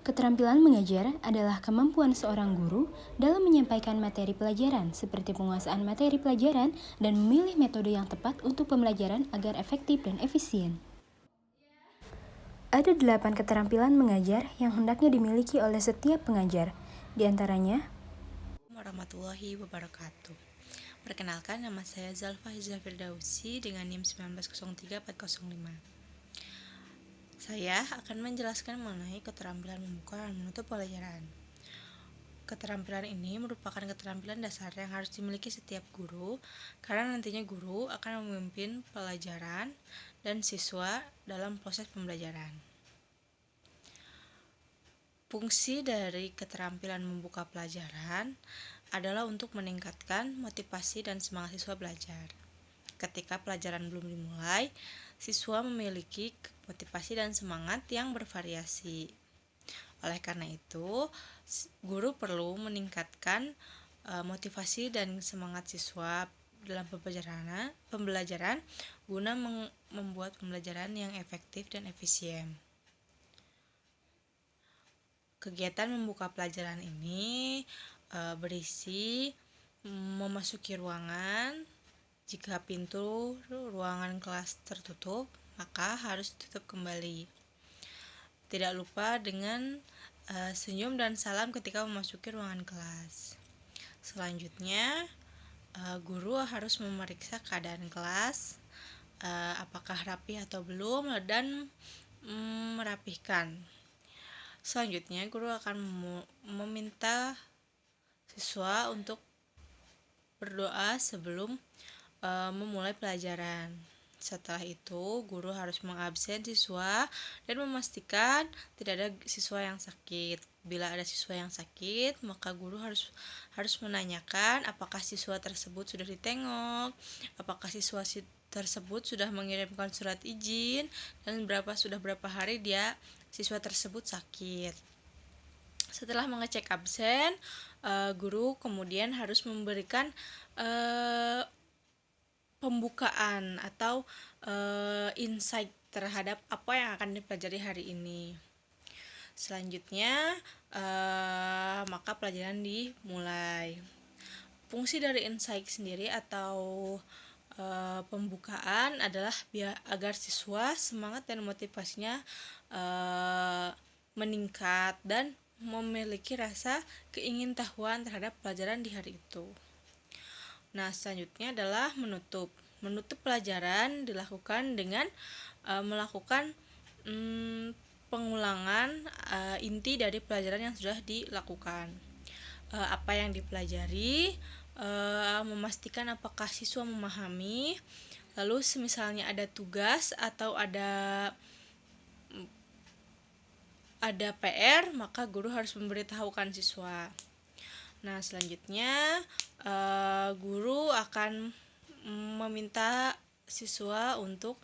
Keterampilan mengajar adalah kemampuan seorang guru dalam menyampaikan materi pelajaran seperti penguasaan materi pelajaran dan memilih metode yang tepat untuk pembelajaran agar efektif dan efisien. Ada 8 keterampilan mengajar yang hendaknya dimiliki oleh setiap pengajar. Di antaranya, warahmatullahi wabarakatuh. Perkenalkan, nama saya Zalfa Hizra Firdausi dengan NIM 1903405. Saya akan menjelaskan mengenai keterampilan membuka dan menutup pelajaran. Keterampilan ini merupakan keterampilan dasar yang harus dimiliki setiap guru karena nantinya guru akan memimpin pelajaran dan siswa dalam proses pembelajaran. Fungsi dari keterampilan membuka pelajaran adalah untuk meningkatkan motivasi dan semangat siswa belajar. Ketika pelajaran belum dimulai, siswa memiliki motivasi dan semangat yang bervariasi. Oleh karena itu, guru perlu meningkatkan motivasi dan semangat siswa dalam pembelajaran guna membuat pembelajaran yang efektif dan efisien. Kegiatan membuka pelajaran ini berisi memasuki ruangan. Jika pintu ruangan kelas tertutup, maka harus ditutup kembali. Tidak lupa dengan senyum dan salam ketika memasuki ruangan kelas. Selanjutnya, guru harus memeriksa keadaan kelas, apakah rapi atau belum, dan merapihkan. Selanjutnya, guru akan meminta siswa untuk berdoa sebelum memulai pelajaran. Setelah itu, guru harus mengabsen siswa dan memastikan tidak ada siswa yang sakit. Bila ada siswa yang sakit, maka guru harus menanyakan apakah siswa tersebut sudah ditengok, apakah siswa tersebut sudah mengirimkan surat izin, dan sudah berapa hari siswa tersebut sakit. Setelah mengecek absen, guru kemudian harus memberikan pembukaan atau insight terhadap apa yang akan dipelajari hari ini. Selanjutnya, maka pelajaran dimulai. Fungsi dari insight sendiri atau pembukaan adalah agar siswa semangat dan motivasinya meningkat dan memiliki rasa keingintahuan terhadap pelajaran di hari itu. Nah, selanjutnya adalah menutup. Menutup pelajaran dilakukan dengan melakukan pengulangan inti dari pelajaran yang sudah dilakukan. Apa yang dipelajari, memastikan apakah siswa memahami. Lalu misalnya ada tugas atau ada PR, maka guru harus memberitahukan siswa. Nah, selanjutnya guru akan meminta siswa untuk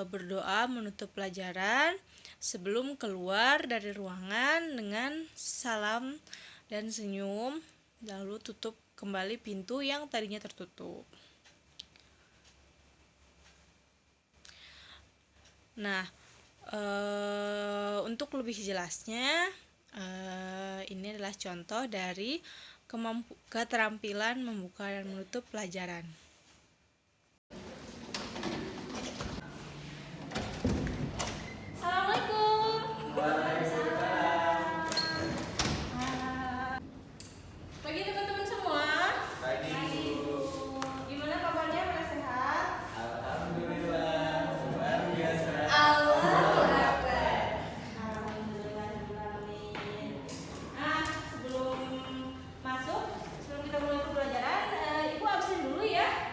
berdoa menutup pelajaran sebelum keluar dari ruangan dengan salam dan senyum, lalu tutup kembali pintu yang tadinya tertutup. Nah, untuk lebih jelasnya, ini adalah contoh dari keterampilan membuka dan menutup pelajaran. Assalamualaikum. Pagi teman-teman semua. Pagi, Bu. Gimana kabarnya? Pada sehat? Alhamdulillah, luar biasa. Allahu Akbar. Alhamdulillahirrahmanirrahim. Nah, sebelum kita mulai pelajaran, Ibu absen dulu ya.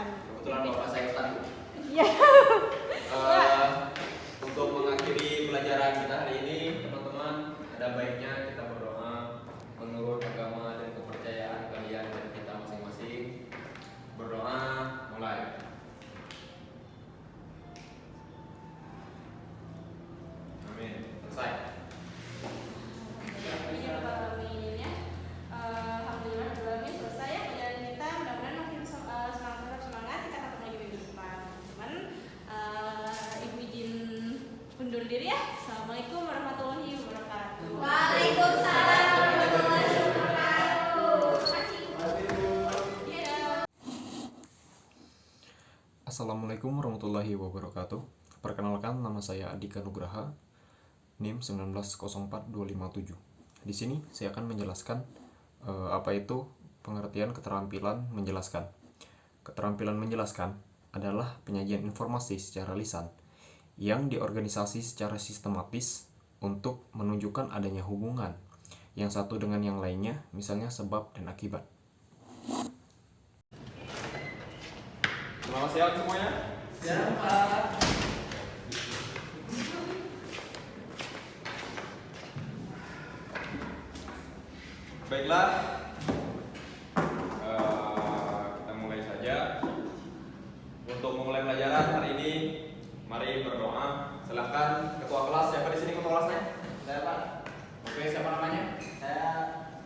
silakan. Kebetulan bapak saya Ustaz. Iya. Untuk mengakhiri pelajaran kita hari ini, teman-teman, ada baiknya kita berdoa menurut agama dan kepercayaan kalian dan kita masing-masing. Berdoa mulai. Amin. Selesai. Alhamdulillah selesai ya pelajaran kita. Mudah-mudahan makin semangat. Kita ketemu lagi minggu depan, teman-teman. Ibu izin undur diri ya. Assalamualaikum warahmatullahi wabarakatuh. Waalaikumsalam warahmatullahi wabarakatuh. Iya. Assalamualaikum warahmatullahi wabarakatuh. Perkenalkan, nama saya Adika Nugraha, NIM 1904257. Di sini saya akan menjelaskan apa itu pengertian keterampilan menjelaskan. Keterampilan menjelaskan adalah penyajian informasi secara lisan yang diorganisasi secara sistematis untuk menunjukkan adanya hubungan yang satu dengan yang lainnya, misalnya sebab dan akibat. Selamat siang semuanya. Siang, Pak. Baiklah, kita mulai saja. Untuk memulai pelajaran hari ini, mari berdoa. Silakan ketua kelas. Siapa di sini ketua kelasnya? Saya, Pak. Oke, siapa namanya? Saya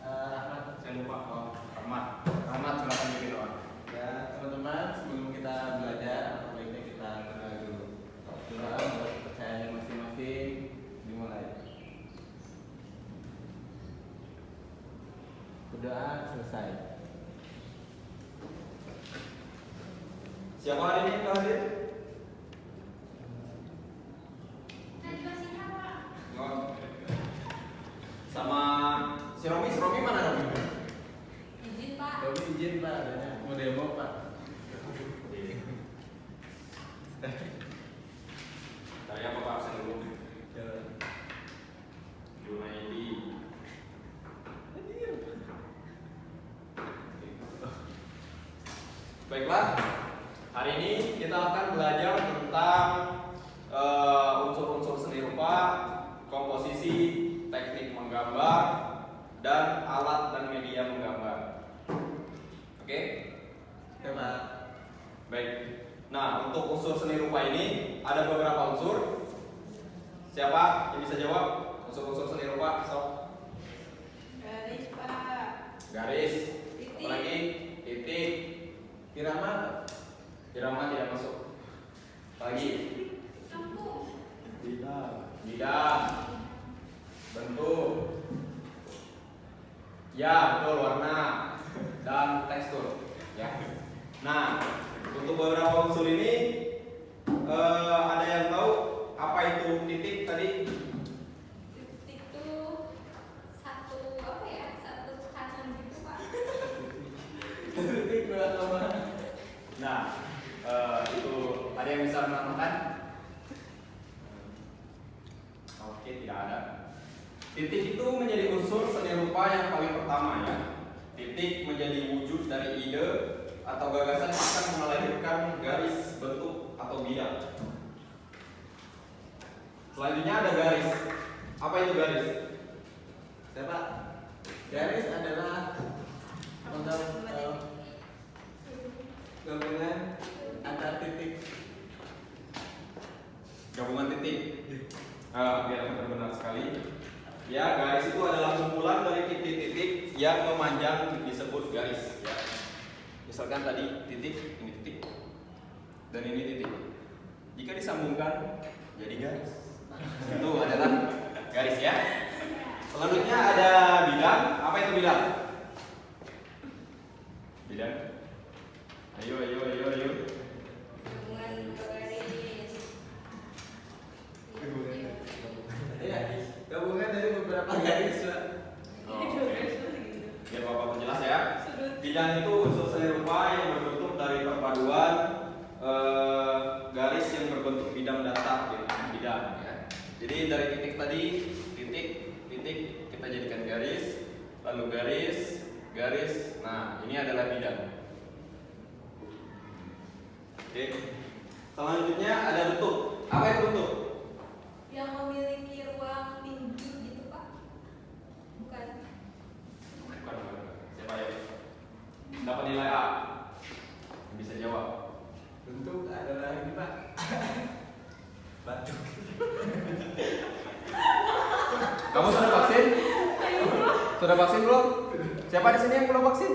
Rahmat. Saya lupa. Oh, Rahmat. Rahmat, silakan bikin doa. Ya, teman-teman, sebelum kita belajar, apa baiknya kita kenal dulu. Doa menurut kepercayaan masing-masing dimulai. Berdoa selesai. Siapa hari ini yang hadir? Oh. Sama si Romi. Si Romi mana Romi? Izin Pak. Kami izin, Pak. Mau demo, Pak. Saya apa Pak? Absen dulu. Junaidi. Baiklah, hari ini kita akan belajar tentang unsur-unsur seni rupa, komposisi, teknik menggambar, dan alat dan media menggambar. Oke? Ya, Pak. Baik. Nah, untuk unsur seni rupa ini ada beberapa unsur. Siapa yang bisa jawab unsur-unsur seni rupa? Sok. Garis Pak. Garis. Titik. Apalagi? Titik. Irama. Irama tidak masuk. Apalagi? Bidang. Bentuk. Ya, betul, warna dan tekstur. Ya. Nah, untuk beberapa unsur ini ada yang tahu apa itu titik tadi? Titik itu satu apa ya? Satu kanan gitu, Pak. Titik dua koma. Nah, itu ada yang bisa menambahkan? Oke, tidak ada. Titik itu menjadi unsur seni rupa yang paling pertama ya. Titik menjadi wujud dari ide atau gagasan yang akan melahirkan garis, bentuk, atau bidang. Selanjutnya ada garis. Apa itu garis? Siapa? Garis adalah gabungan antar titik. Gabungan titik. Biar benar sekali. Ya, garis itu adalah kumpulan dari titik-titik yang memanjang disebut garis. Ya. Misalkan tadi titik, ini titik, dan ini titik. Jika disambungkan jadi garis. Itu adalah garis ya. Selanjutnya ada bidang. Apa itu bidang? Bidang. Ayo. Gabungan garis. Iya, gabungan dari beberapa garis, Pak. Biar Bapak perjelas ya. Bidang itu unsur seni rupa yang berbentuk dari perpaduan garis yang berbentuk bidang datar, gitu. Bidang ya. Jadi dari titik tadi, titik kita jadikan garis, lalu garis. Nah, ini adalah bidang. Oke. Selanjutnya ada bentuk. Apa itu bentuk? Yang memiliki ruang tinggi gitu Pak? Bukan. Bukan. Siapa ya? Dapat nilai A. Bisa jawab. Bentuk adalah ini Pak. Batu. Kamu sudah vaksin? Sudah vaksin belum? Siapa di sini yang belum vaksin?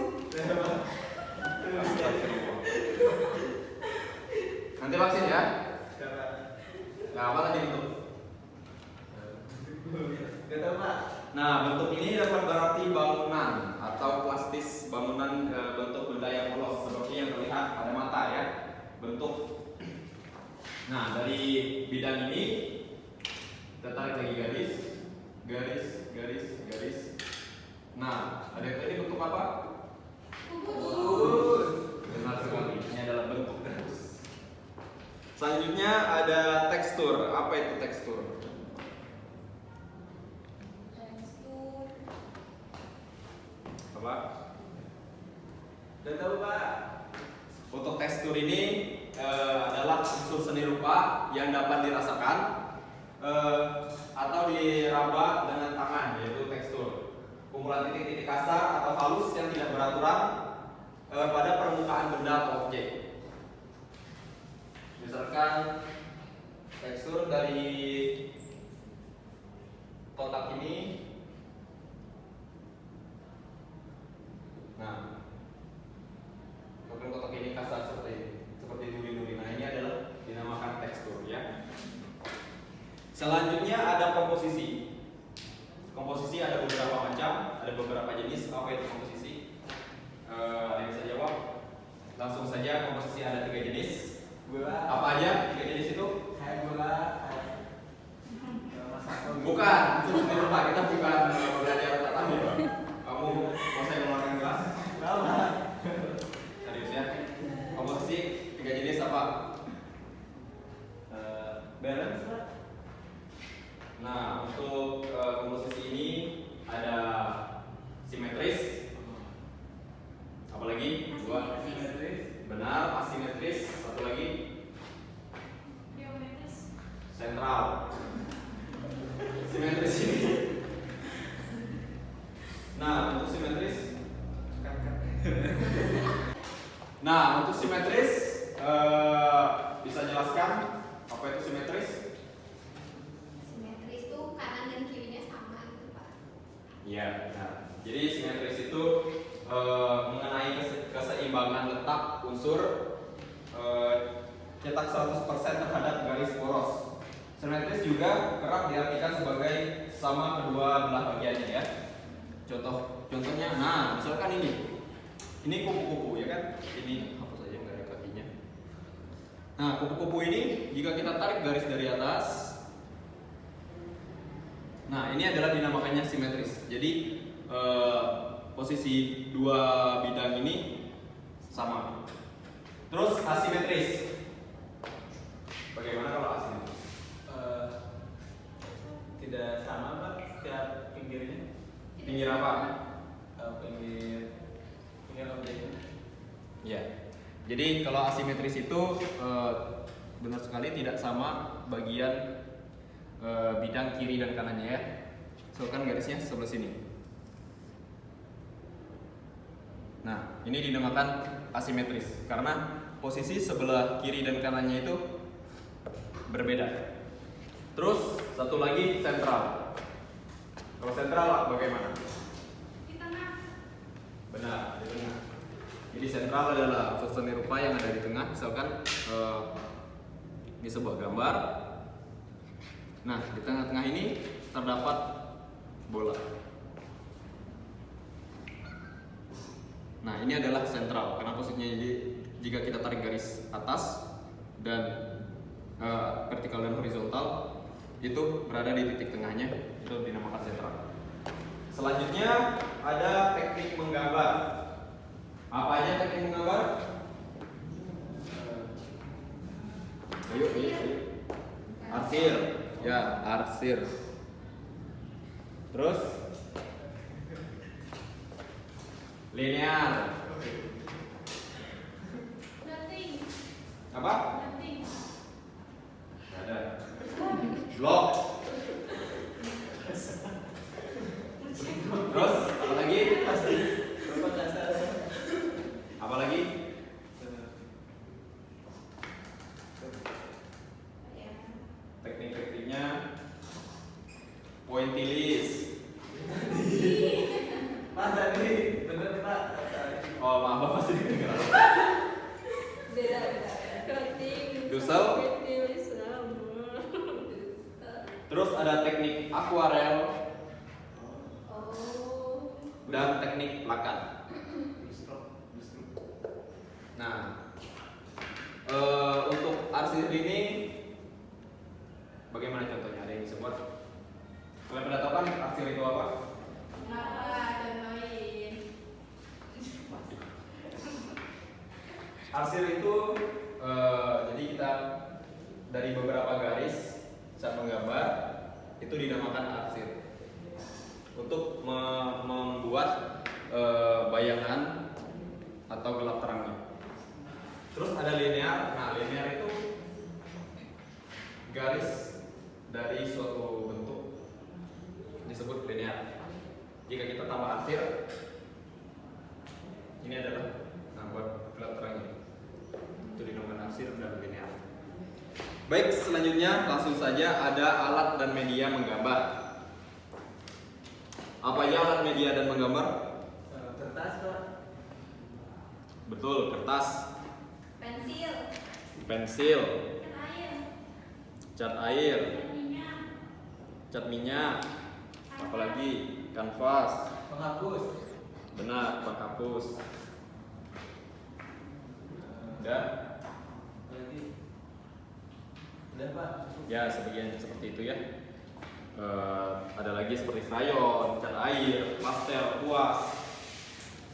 Nanti vaksin ya. Nah, apa tadi bentuk? Gak tahu Pak. Nah, bentuk ini dapat berarti bangunan atau plastis bangunan bentuk benda yang polos seperti yang terlihat pada mata ya. Bentuk. Nah, dari bidang ini kita tarik lagi garis. Nah, ada yang tadi bentuk apa? Benar sekali. Ini adalah bentuk. Selanjutnya ada tekstur. Apa itu tekstur? Apa? Gak tahu Pak. Untuk tekstur ini adalah unsur seni rupa yang dapat dirasakan atau diraba dengan tangan, yaitu tekstur. Kumpulan titik-titik kasar atau halus yang tidak beraturan pada permukaan benda atau objek. Misalkan tekstur dari kotak ini. Nah, kotak ini kasar seperti duri-duri. Nah, ini adalah dinamakan tekstur ya. Selanjutnya ada komposisi. Komposisi ada beberapa macam, ada beberapa jenis. Apa itu komposisi? Ada yang bisa jawab? Langsung saja, komposisi ada 3 jenis. Bola. Apa aja 3 jenis itu? Kayak bola. Masak. Bukan, itu seni rupa. Kita bukan belajar tata rupa. Kamu mau saya mengeluarkan gelas? Serius ya? Komposisi 3 jenis apa? Balance Pak. Nah, untuk komposisi ini ada simetris. Apalagi? 2. Simetris. Benar, asimetris. Satu lagi. Geometris. Sentral. Simetris ini. Nah, untuk simetris. Nah, untuk simetris bisa jelaskan apa itu simetris? Simetris itu kanan dan kirinya sama gitu Pak. Iya, benar. Jadi simetris itu mengenai keseimbangan letak unsur cetak 100% terhadap garis poros. Simetris juga kerap diartikan sebagai sama kedua belah bagiannya ya. Contohnya, nah misalkan ini kupu-kupu ya kan? Ini hapus saja nggak ada kakinya. Nah kupu-kupu ini jika kita tarik garis dari atas, nah ini adalah dinamakannya simetris. Jadi posisi dua bidang ini sama. Terus asimetris. Bagaimana kalau asimetris? Tidak sama Pak setiap pinggirnya. Pinggir apa? Pinggir objeknya. Ya. Jadi kalau asimetris itu benar sekali tidak sama bagian bidang kiri dan kanannya ya. Misalkan garisnya sebelah sini. Nah, ini dinamakan asimetris karena posisi sebelah kiri dan kanannya itu berbeda. Terus satu lagi sentral. Kalau sentral bagaimana? Di tengah. Benar, di tengah. Jadi sentral adalah unsur seni rupa yang ada di tengah. Misalkan ini sebuah gambar. Nah, di tengah-tengah ini terdapat bola. Nah, ini adalah sentral karena posisinya jika kita tarik garis atas dan vertikal dan horizontal itu berada di titik tengahnya, itu dinamakan sentral. Selanjutnya ada teknik menggambar. Apa aja teknik menggambar? Ayo. Arsir. Ya, arsir. Terus linear. Dating. Apa? Nggak ada. Blok. Terus apa lagi? Pasti. Bapak dasar. Apa lagi? Teknik-tekniknya pointillis. Pak tadi bener Pak. Oh maaf Bapak sih dengar. Beda. Cutting. Dusel. Pilih sama. Terus ada teknik akuarel Oh. dan teknik plakat. Nah, untuk arsir ini bagaimana contohnya? Ada yang bisa buat? Kalian pada tahu kan arsir itu apa? Arsir itu jadi kita dari beberapa garis saat menggambar itu dinamakan arsir untuk membuat bayangan atau gelap terangnya. Terus ada linear. Nah, linear itu garis dari suatu bentuk disebut linear. Jika kita tambah arsir, ini adalah buat gelap terangnya. Itu dinamakan arsir dan linear. Baik, selanjutnya langsung saja ada alat dan media menggambar. Apa ya alat media dan menggambar? Kertas Pak. Betul, kertas, Pensil. pensil, Air. cat air, Minyak. cat minyak, apalagi kanvas. Penghapus. Benar, penghapus. Udah? Lagi. Udah Pak. Ya, sebagian seperti itu ya. Ada lagi seperti krayon, cat air, pastel, kuas,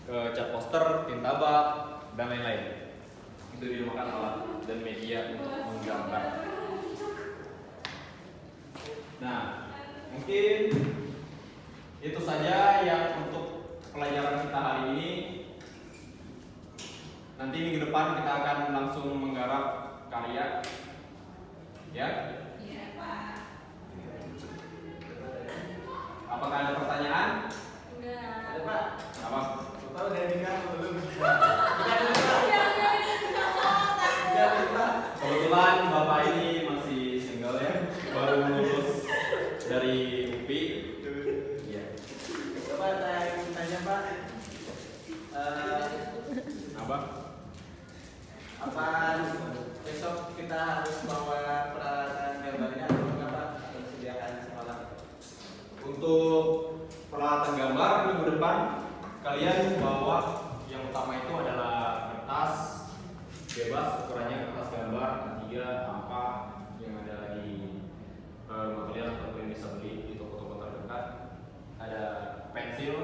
cat poster, tinta bak, dan lain-lain. Itu dinamakan alat dan media untuk menggambar. Nah, mungkin itu saja yang untuk pelajaran kita hari ini. Nanti minggu depan kita akan langsung menggarap karya. Ya? Iya, Pak. Apakah ada pertanyaan? Enggak. Ada Pak. Apa? Bapak udah nikah atau belum? Jangan Pak. Kebetulan Bapak ini masih single ya, baru lulus dari UPI. Iya. Bapak saya ingin tanya Pak. Apa? Apa besok kita harus bawa peralatan gambarnya atau enggak Pak? Atau disediakan semalam? Untuk peralatan gambar minggu depan kalian bawa yang utama itu adalah kertas bebas, ukurannya kertas gambar A3, A4 yang ada di rumah kalian atau kalian bisa beli di toko-toko terdekat. Ada pensil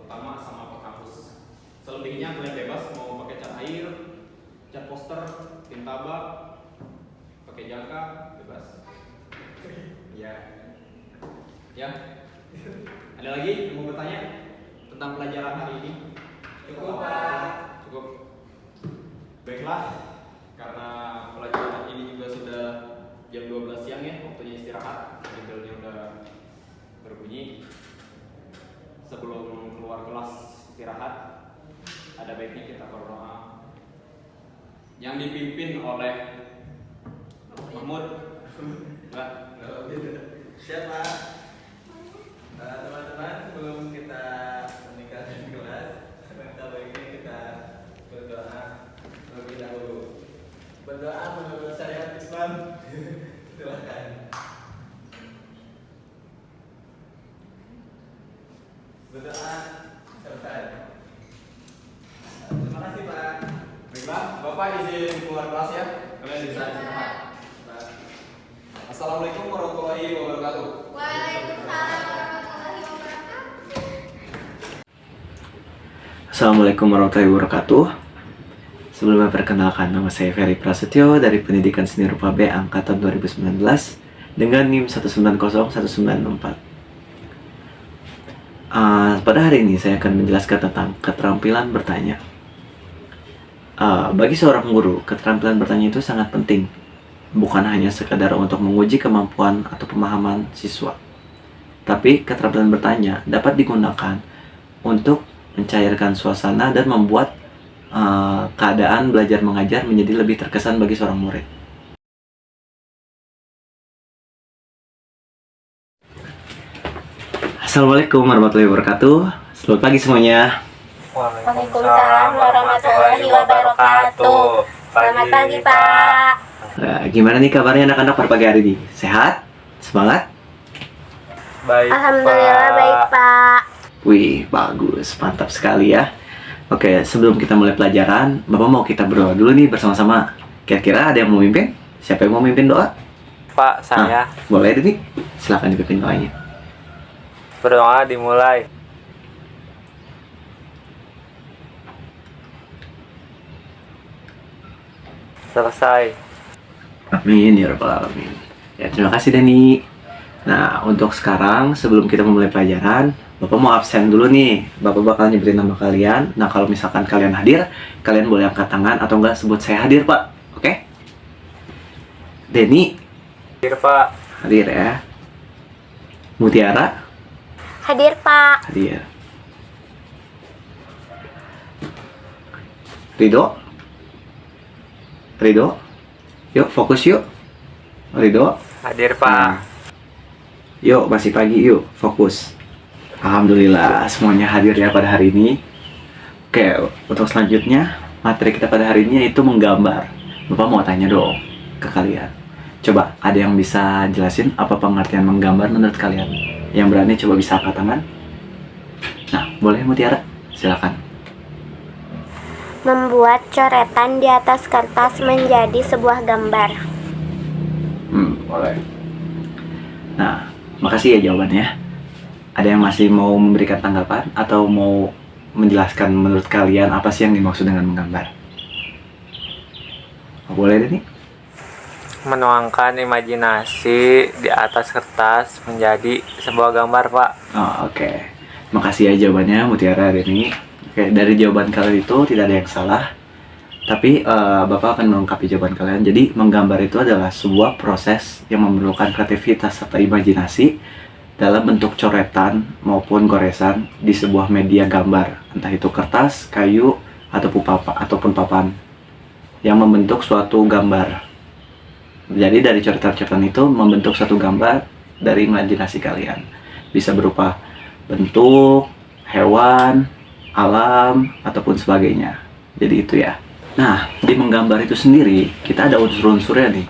utama sama penghapus. Selebihnya kalian bebas mau pakai cat air, cat poster, tinta bak, pakai jangka, bebas. Ya. Ya. Ada lagi yang mau bertanya tentang pelajaran hari ini? Cukup Pak. Cukup. Baiklah, karena pelajaran ini juga sudah jam 12 siang ya, waktunya istirahat. Belnya udah berbunyi. Sebelum keluar kelas istirahat, ada baiknya kita berdoa yang dipimpin oleh Mahmud. Enggak. Siap Pak. Teman-teman, sebelum kita meninggalkan kelas, kita baiknya kita berdoa terlebih dahulu. Berdoa menurut syariat Islam. Silakan. Berdoa selesai. Terima kasih Pak. Baiklah, Bapak izin keluar kelas ya. Kalian bisa istirahat. Assalamualaikum warahmatullahi wabarakatuh. Waalaikumsalam warahmatullahi wabarakatuh. Assalamualaikum warahmatullahi wabarakatuh. Sebelumnya perkenalkan, nama saya Ferry Prasetyo dari Pendidikan Seni Rupa B Angkatan 2019 dengan NIM 1901964. Pada hari ini saya akan menjelaskan tentang keterampilan bertanya. Bagi seorang guru, keterampilan bertanya itu sangat penting. Bukan hanya sekadar untuk menguji kemampuan atau pemahaman siswa. Tapi keterampilan bertanya dapat digunakan untuk mencairkan suasana dan membuat keadaan belajar mengajar menjadi lebih terkesan bagi seorang murid. Assalamualaikum warahmatullahi wabarakatuh. Selamat pagi semuanya. Waalaikumsalam warahmatullahi wabarakatuh. Selamat pagi, Pak. Nah, gimana nih kabarnya anak-anak pada pagi hari ini? Sehat? Semangat? Baik, Alhamdulillah baik, Pak. Wih, bagus. Mantap sekali ya. Oke, sebelum kita mulai pelajaran, Bapak mau kita berdoa dulu nih bersama-sama. Kira-kira ada yang mau mimpin? Siapa yang mau mimpin doa? Pak, saya. Boleh, Dini. Silakan dipimpin doanya. Berdoa dimulai. Selesai. Amin ya rabbal alamin. Ya, terima kasih Dani. Nah, untuk sekarang sebelum kita memulai pelajaran, Bapak mau absen dulu nih. Bapak bakal nyebutin nama kalian. Nah, kalau misalkan kalian hadir, kalian boleh angkat tangan atau enggak sebut saya hadir, Pak. Oke? Deni, Hadir, Pak. hadir ya. Mutiara, Hadir, Pak. hadir. Ridho, Ridho, yuk fokus yuk. Ridho, Hadir, nah, Pak. yuk masih pagi yuk fokus. Alhamdulillah semuanya hadir ya pada hari ini. Oke, untuk selanjutnya materi kita pada hari ini yaitu menggambar. Bapak mau tanya dong ke kalian. Coba ada yang bisa jelasin apa pengertian menggambar menurut kalian? Yang berani coba bisa angkat tangan. Nah, boleh Mutiara? Silakan. Membuat coretan di atas kertas menjadi sebuah gambar. Boleh. Nah, makasih ya jawabannya. Ada yang masih mau memberikan tanggapan atau mau menjelaskan menurut kalian apa sih yang dimaksud dengan menggambar? Boleh deh nih. Menuangkan imajinasi di atas kertas menjadi sebuah gambar, Pak. Oh, oke. Makasih ya jawabannya Mutiara Deni. Oke, dari jawaban kalian itu tidak ada yang salah. Tapi Bapak akan melengkapi jawaban kalian. Jadi menggambar itu adalah sebuah proses yang memerlukan kreativitas serta imajinasi dalam bentuk coretan maupun goresan di sebuah media gambar, entah itu kertas, kayu, ataupun papan yang membentuk suatu gambar. Jadi dari coretan-coretan itu membentuk suatu gambar dari imajinasi kalian. Bisa berupa bentuk, hewan, alam, ataupun sebagainya. Jadi itu ya. Nah, di menggambar itu sendiri, kita ada unsur-unsurnya nih.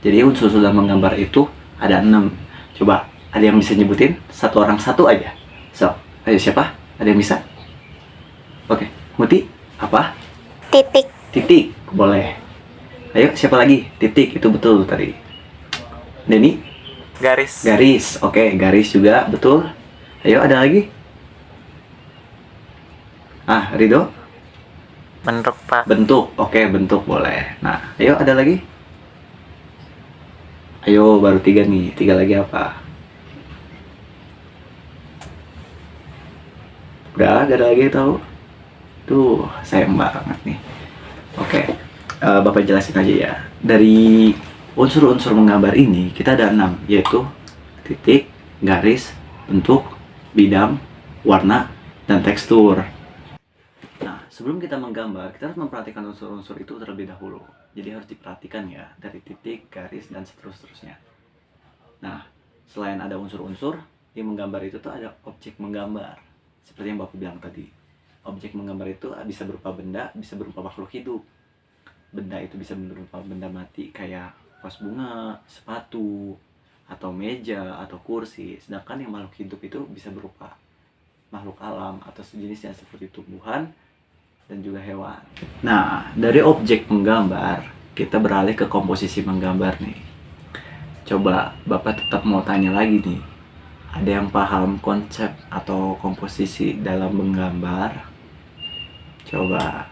Jadi unsur-unsur dalam menggambar itu ada 6. Coba, ada yang bisa nyebutin? Satu orang satu aja. So, ayo siapa? Ada yang bisa? Oke, Muti, apa? Titik. Titik, boleh. Ayo, siapa lagi? Titik, itu betul tadi. Deni? Garis. Garis, oke, garis juga, betul. Ayo, ada lagi? Ah, Ridho? Bentuk, Pak. Bentuk, oke, bentuk boleh. Nah, ayo ada lagi? Ayo, baru 3 nih. 3 lagi apa? Udah, gak ada lagi tahu? Tuh, sayang banget nih. Oke, Bapak jelasin aja ya. Dari unsur-unsur menggambar ini, kita ada 6, yaitu titik, garis, bentuk, bidang, warna, dan tekstur. Nah, sebelum kita menggambar, kita harus memperhatikan unsur-unsur itu terlebih dahulu. Jadi harus diperhatikan ya, dari titik, garis, dan seterusnya. Nah, selain ada unsur-unsur, di menggambar itu tuh ada objek menggambar. Seperti yang Bapak bilang tadi. Objek menggambar itu bisa berupa benda, bisa berupa makhluk hidup. Benda itu bisa berupa benda mati kayak vas bunga, sepatu, atau meja, atau kursi. Sedangkan yang makhluk hidup itu bisa berupa makhluk alam atau sejenisnya seperti tumbuhan dan juga hewan. Nah, dari objek menggambar, kita beralih ke komposisi menggambar nih. Coba Bapak tetap mau tanya lagi nih. Ada yang paham konsep atau komposisi dalam menggambar? Coba.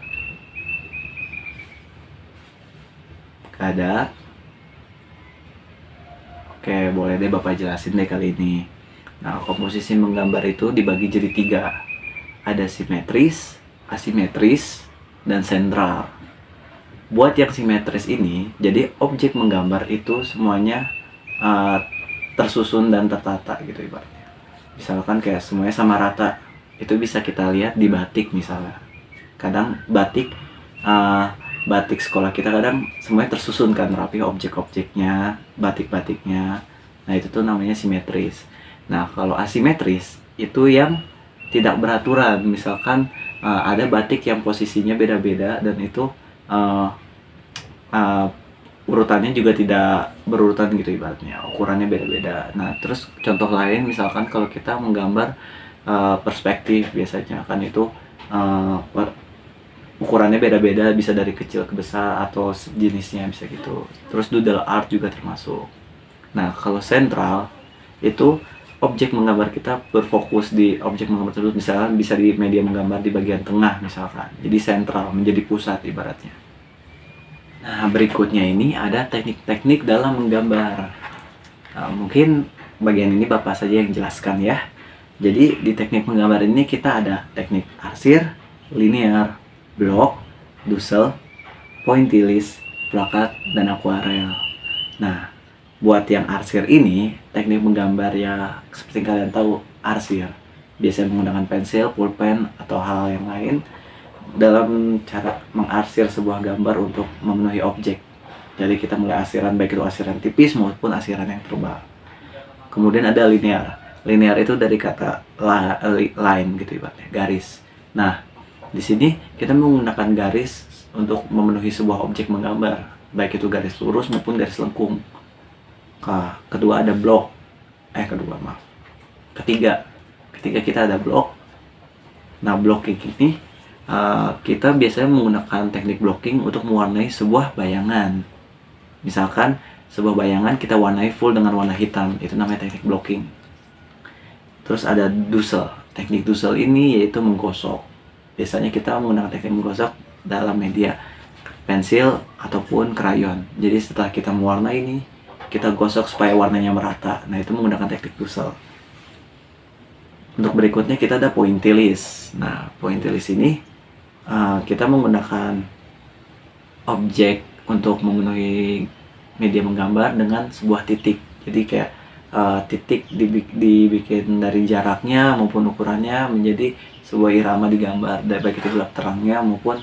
Gak ada? Oke, boleh deh Bapak jelasin deh kali ini. Nah, komposisi menggambar itu dibagi jadi 3. Ada simetris, asimetris, dan sentral. Buat yang simetris ini, jadi objek menggambar itu semuanya tersusun dan tertata gitu ibaratnya. Misalkan kayak semuanya sama rata, itu bisa kita lihat di batik misalnya. Kadang batik sekolah kita kadang semuanya tersusun kan rapi, objek-objeknya, batik-batiknya. Nah itu tuh namanya simetris. Nah kalau asimetris itu yang tidak beraturan. Misalkan ada batik yang posisinya beda-beda dan itu urutannya juga tidak berurutan gitu ibaratnya, ukurannya beda-beda. Nah terus contoh lain misalkan kalau kita menggambar perspektif, biasanya kan itu ukurannya beda-beda, bisa dari kecil ke besar atau jenisnya bisa gitu. Terus doodle art juga termasuk. Nah kalau sentral itu objek menggambar kita berfokus di objek menggambar tersebut, misalkan bisa di media menggambar di bagian tengah misalkan, jadi sentral, menjadi pusat ibaratnya. Nah berikutnya ini ada teknik-teknik dalam menggambar. Nah, mungkin bagian ini Bapak saja yang jelaskan ya. Jadi di teknik menggambar ini kita ada teknik arsir, linear, blok, dusel, pointillis, plakat, dan akuarel. Nah buat yang arsir ini, teknik menggambar ya seperti kalian tahu, arsir biasanya menggunakan pensil, pulpen, atau hal yang lain dalam cara mengarsir sebuah gambar untuk memenuhi objek. Jadi kita mulai arsiran, baik itu arsiran tipis maupun arsiran yang tebal. Kemudian ada linear. Linear itu dari kata line gitu ibaratnya, garis. Nah di sini kita menggunakan garis untuk memenuhi sebuah objek menggambar, baik itu garis lurus maupun garis lengkung. Kedua ada blok. Ketiga kita ada blok. Nah blocking ini kita biasanya menggunakan teknik blocking untuk mewarnai sebuah bayangan. Misalkan sebuah bayangan kita warnai full dengan warna hitam, itu namanya teknik blocking. Terus ada dusel. Teknik dusel ini yaitu menggosok. Biasanya kita menggunakan teknik menggosok dalam media pensil ataupun krayon. Jadi setelah kita mewarnai ini, kita gosok supaya warnanya merata. Nah itu menggunakan teknik dusel. Untuk berikutnya kita ada pointillis. Nah pointillis ini kita menggunakan objek untuk memenuhi media menggambar dengan sebuah titik. Jadi kayak titik dibikin dari jaraknya maupun ukurannya menjadi sebuah irama digambar, baik itu gelap terangnya maupun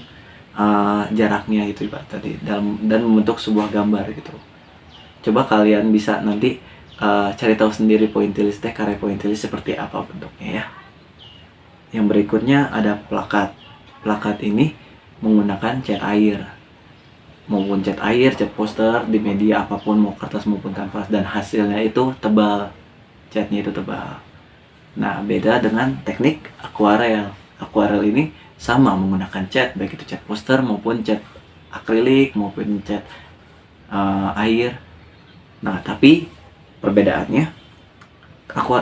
jaraknya itu ibarat tadi, dan membentuk sebuah gambar gitu. Coba kalian bisa nanti cari tahu sendiri pointillis karya pointillis seperti apa bentuknya ya. Yang berikutnya ada plakat. Plakat ini menggunakan cat air, maupun cat poster di media apapun, mau kertas maupun kanvas, dan hasilnya itu tebal, catnya itu tebal. Nah beda dengan teknik akuarel. Akuarel ini sama menggunakan cat, baik itu cat poster maupun cat akrilik maupun cat air. Nah tapi perbedaannya,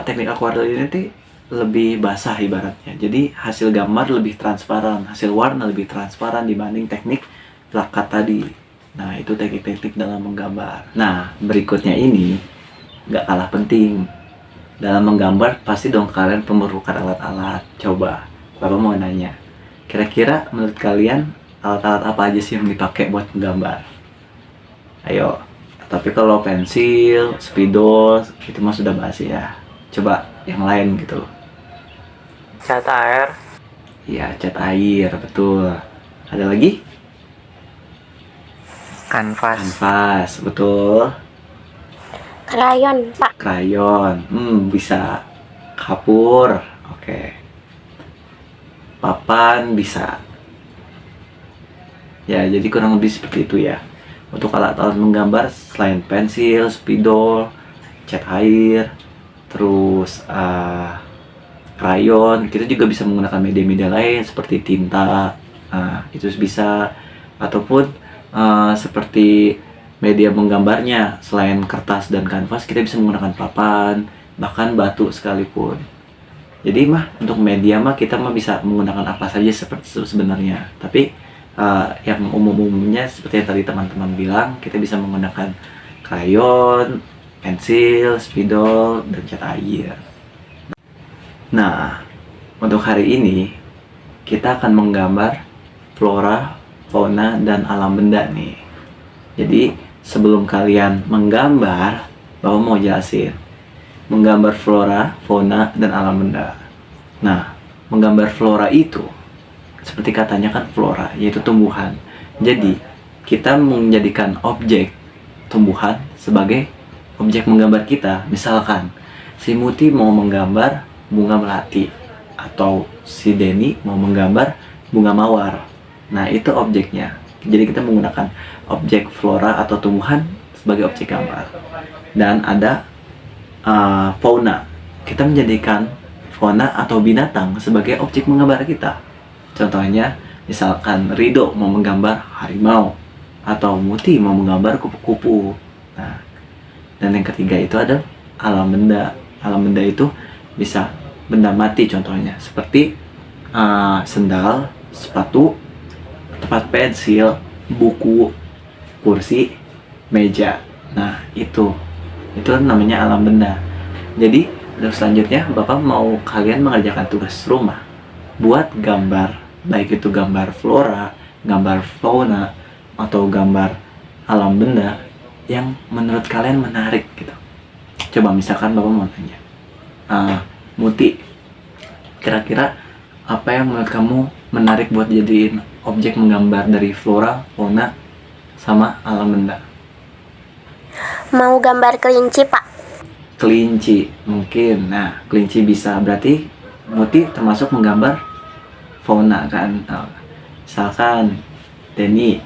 teknik akuarel ini tuh lebih basah ibaratnya. Jadi hasil gambar lebih transparan, hasil warna lebih transparan dibanding teknik plakat tadi. Nah itu teknik-teknik dalam menggambar. Nah berikutnya ini gak kalah penting. Dalam menggambar pasti dong kalian memerlukan alat-alat. Coba Bapak mau nanya, kira-kira menurut kalian alat-alat apa aja sih yang dipakai buat menggambar? Ayo. Tapi kalau pensil, spidol, itu mah sudah basi ya. Coba yang lain gitu. Cat air. Iya, cat air, betul. Ada lagi? Kanvas, betul. Krayon, Pak. Krayon, bisa. Kapur, oke. Papan bisa. Ya, jadi kurang lebih seperti itu ya. Untuk alat-alat menggambar selain pensil, spidol, cat air, terus krayon, kita juga bisa menggunakan media-media lain seperti tinta, itu bisa, ataupun seperti media menggambarnya selain kertas dan kanvas, kita bisa menggunakan papan, bahkan batu sekalipun. Jadi untuk media kita bisa menggunakan apa saja seperti itu sebenarnya. Tapi yang umum-umumnya seperti yang tadi teman-teman bilang, kita bisa menggunakan krayon, pensil, spidol, dan cat air. Nah, untuk hari ini kita akan menggambar flora fauna, dan alam benda nih. Jadi sebelum kalian menggambar, Bapak mau jelasin. Menggambar flora, fauna, dan alam benda. Nah, menggambar flora itu, seperti katanya kan flora, yaitu tumbuhan. Jadi, kita menjadikan objek tumbuhan sebagai objek menggambar kita. Misalkan, si Muti mau menggambar bunga melati, atau si Denny mau menggambar bunga mawar. Nah, itu objeknya. Jadi kita menggunakan objek flora atau tumbuhan sebagai objek gambar. Dan ada fauna. Kita menjadikan fauna atau binatang sebagai objek menggambar kita. Contohnya, misalkan Rido mau menggambar harimau, atau Muti mau menggambar kupu-kupu. Nah, dan yang ketiga itu ada alam benda. Alam benda itu bisa benda mati, contohnya seperti sendal, sepatu, tempat pensil, buku, kursi, meja. Nah, itu namanya alam benda. Jadi, untuk selanjutnya Bapak mau kalian mengerjakan tugas rumah buat gambar, baik itu gambar flora, gambar fauna, atau gambar alam benda yang menurut kalian menarik gitu. Coba misalkan Bapak mau tanya, Muti, kira-kira apa yang menurut kamu menarik buat jadiin objek menggambar dari flora, fauna, sama alam benda? Mau gambar kelinci, Pak. Kelinci, mungkin. Nah, kelinci bisa, berarti Muti termasuk menggambar fauna kan? Misalkan Denny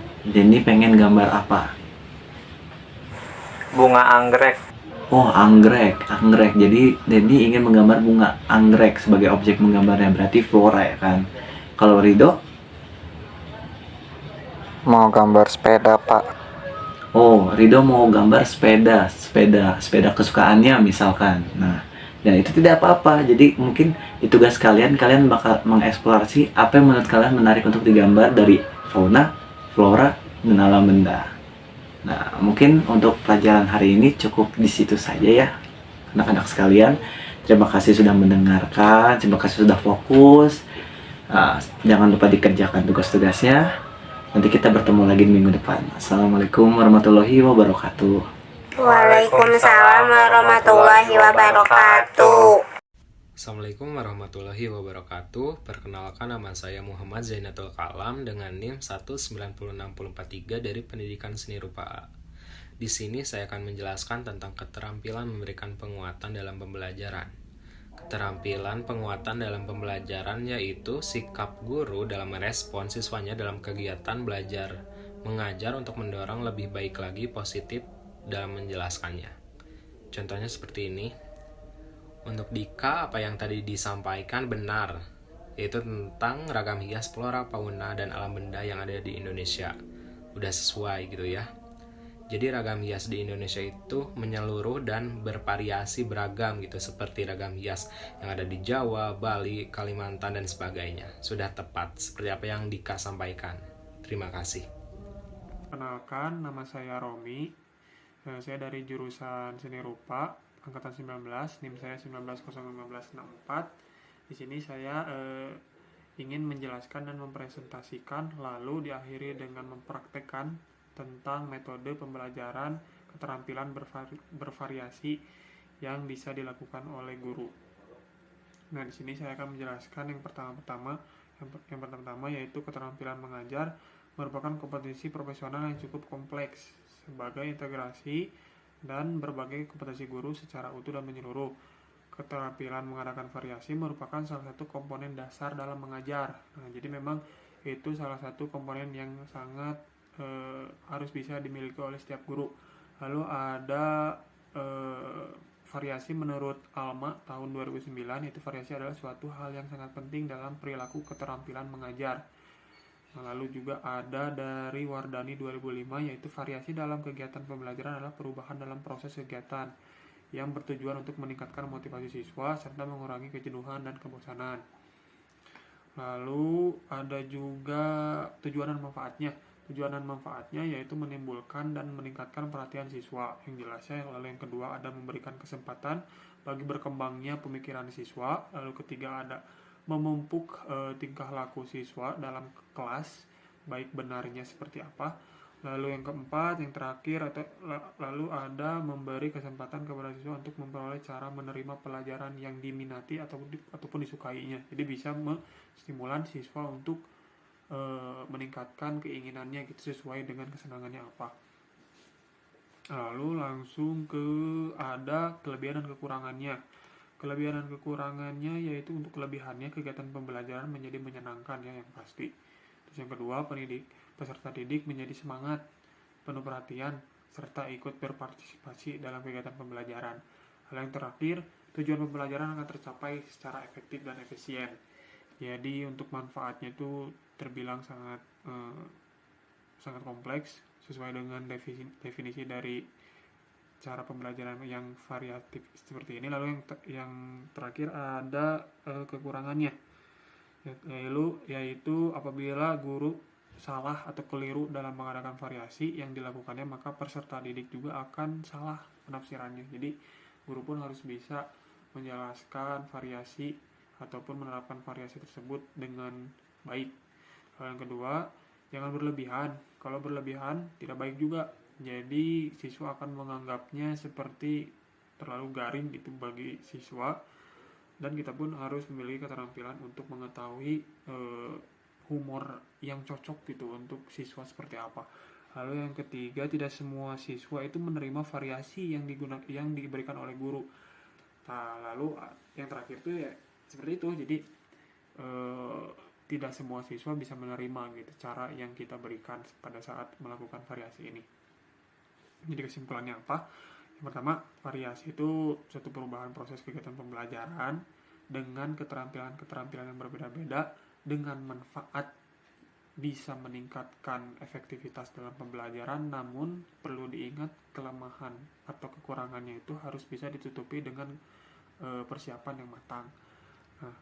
pengen gambar apa? Bunga anggrek. Oh, anggrek. Jadi Denny ingin menggambar bunga anggrek sebagai objek menggambarnya, berarti flora ya kan? Kalau Rido? Mau gambar sepeda, Pak. Oh, Rido mau gambar sepeda kesukaannya misalkan. Nah, dan itu tidak apa-apa. Jadi mungkin di tugas kalian bakal mengeksplorasi apa yang menurut kalian menarik untuk digambar dari fauna, flora, dan alam benda. Nah, mungkin untuk pelajaran hari ini cukup di situ saja ya, anak-anak sekalian. Terima kasih sudah mendengarkan, terima kasih sudah fokus. Jangan lupa dikerjakan tugas-tugasnya. Nanti kita bertemu lagi di minggu depan. Assalamualaikum warahmatullahi wabarakatuh. Waalaikumsalam warahmatullahi wabarakatuh. Assalamualaikum warahmatullahi wabarakatuh. Perkenalkan, nama saya Muhammad Zainatul Kalam dengan NIM 1906443 dari Pendidikan Seni Rupa A. Di sini saya akan menjelaskan tentang keterampilan memberikan penguatan dalam pembelajaran. Keterampilan penguatan dalam pembelajaran yaitu sikap guru dalam merespon siswanya dalam kegiatan belajar mengajar untuk mendorong lebih baik lagi positif dalam menjelaskannya. Contohnya seperti ini. Untuk Dika, apa yang tadi disampaikan benar, yaitu tentang ragam hias flora, fauna, dan alam benda yang ada di Indonesia. Udah sesuai gitu ya. Jadi ragam hias di Indonesia itu menyeluruh dan bervariasi beragam gitu, seperti ragam hias yang ada di Jawa, Bali, Kalimantan, dan sebagainya. Sudah tepat seperti apa yang Dika sampaikan. Terima kasih. Kenalkan, nama saya Romi. Saya dari jurusan Seni Rupa angkatan 19, NIM saya 1901564. Di sini saya ingin menjelaskan dan mempresentasikan, lalu diakhiri dengan mempraktekkan tentang metode pembelajaran keterampilan bervariasi yang bisa dilakukan oleh guru. Nah, di sini saya akan menjelaskan yang pertama-tama yaitu keterampilan mengajar merupakan kompetensi profesional yang cukup kompleks sebagai integrasi dan berbagai kompetensi guru secara utuh dan menyeluruh. Keterampilan mengadakan variasi merupakan salah satu komponen dasar dalam mengajar. Nah, jadi memang itu salah satu komponen yang sangat harus bisa dimiliki oleh setiap guru. Lalu ada variasi menurut Alma tahun 2009, yaitu variasi adalah suatu hal yang sangat penting dalam perilaku keterampilan mengajar. Nah, lalu juga ada dari Wardani 2005, yaitu variasi dalam kegiatan pembelajaran adalah perubahan dalam proses kegiatan yang bertujuan untuk meningkatkan motivasi siswa serta mengurangi kejenuhan dan kebosanan. Lalu ada juga tujuan dan manfaatnya. Tujuan dan manfaatnya yaitu menimbulkan dan meningkatkan perhatian siswa. Yang jelasnya, lalu yang kedua ada memberikan kesempatan bagi berkembangnya pemikiran siswa. Lalu ketiga ada memupuk tingkah laku siswa dalam kelas. baik benarnya seperti apa. Lalu yang keempat, yang terakhir, lalu ada memberi kesempatan kepada siswa untuk memperoleh cara menerima pelajaran yang diminati ataupun disukainya. Jadi bisa menstimulan siswa untuk meningkatkan keinginannya gitu, sesuai dengan kesenangannya apa. Lalu langsung ke ada kelebihan dan kekurangannya. Kelebihan dan kekurangannya yaitu untuk kelebihannya kegiatan pembelajaran menjadi menyenangkan ya, yang pasti. Terus yang kedua, peserta didik menjadi semangat, penuh perhatian, serta ikut berpartisipasi dalam kegiatan pembelajaran. Hal yang terakhir, tujuan pembelajaran akan tercapai secara efektif dan efisien. Jadi untuk manfaatnya itu terbilang sangat kompleks sesuai dengan definisi dari cara pembelajaran yang variatif seperti ini. Lalu yang terakhir ada kekurangannya, yaitu apabila guru salah atau keliru dalam mengadakan variasi yang dilakukannya, maka peserta didik juga akan salah penafsirannya. Jadi guru pun harus bisa menjelaskan variasi ataupun menerapkan variasi tersebut dengan baik. Hal yang kedua, jangan berlebihan. Kalau berlebihan tidak baik juga. Jadi siswa akan menganggapnya seperti terlalu garing gitu bagi siswa, dan kita pun harus memiliki keterampilan untuk mengetahui humor yang cocok gitu untuk siswa seperti apa. Lalu yang ketiga, tidak semua siswa itu menerima variasi yang diberikan oleh guru. Nah, lalu yang terakhir tuh ya seperti itu. Jadi tidak semua siswa bisa menerima gitu cara yang kita berikan pada saat melakukan variasi ini. Jadi kesimpulannya apa? Yang pertama, variasi itu suatu perubahan proses kegiatan pembelajaran dengan keterampilan yang berbeda-beda, dengan manfaat bisa meningkatkan efektivitas dalam pembelajaran, namun perlu diingat kelemahan atau kekurangannya itu harus bisa ditutupi dengan persiapan yang matang. Nah,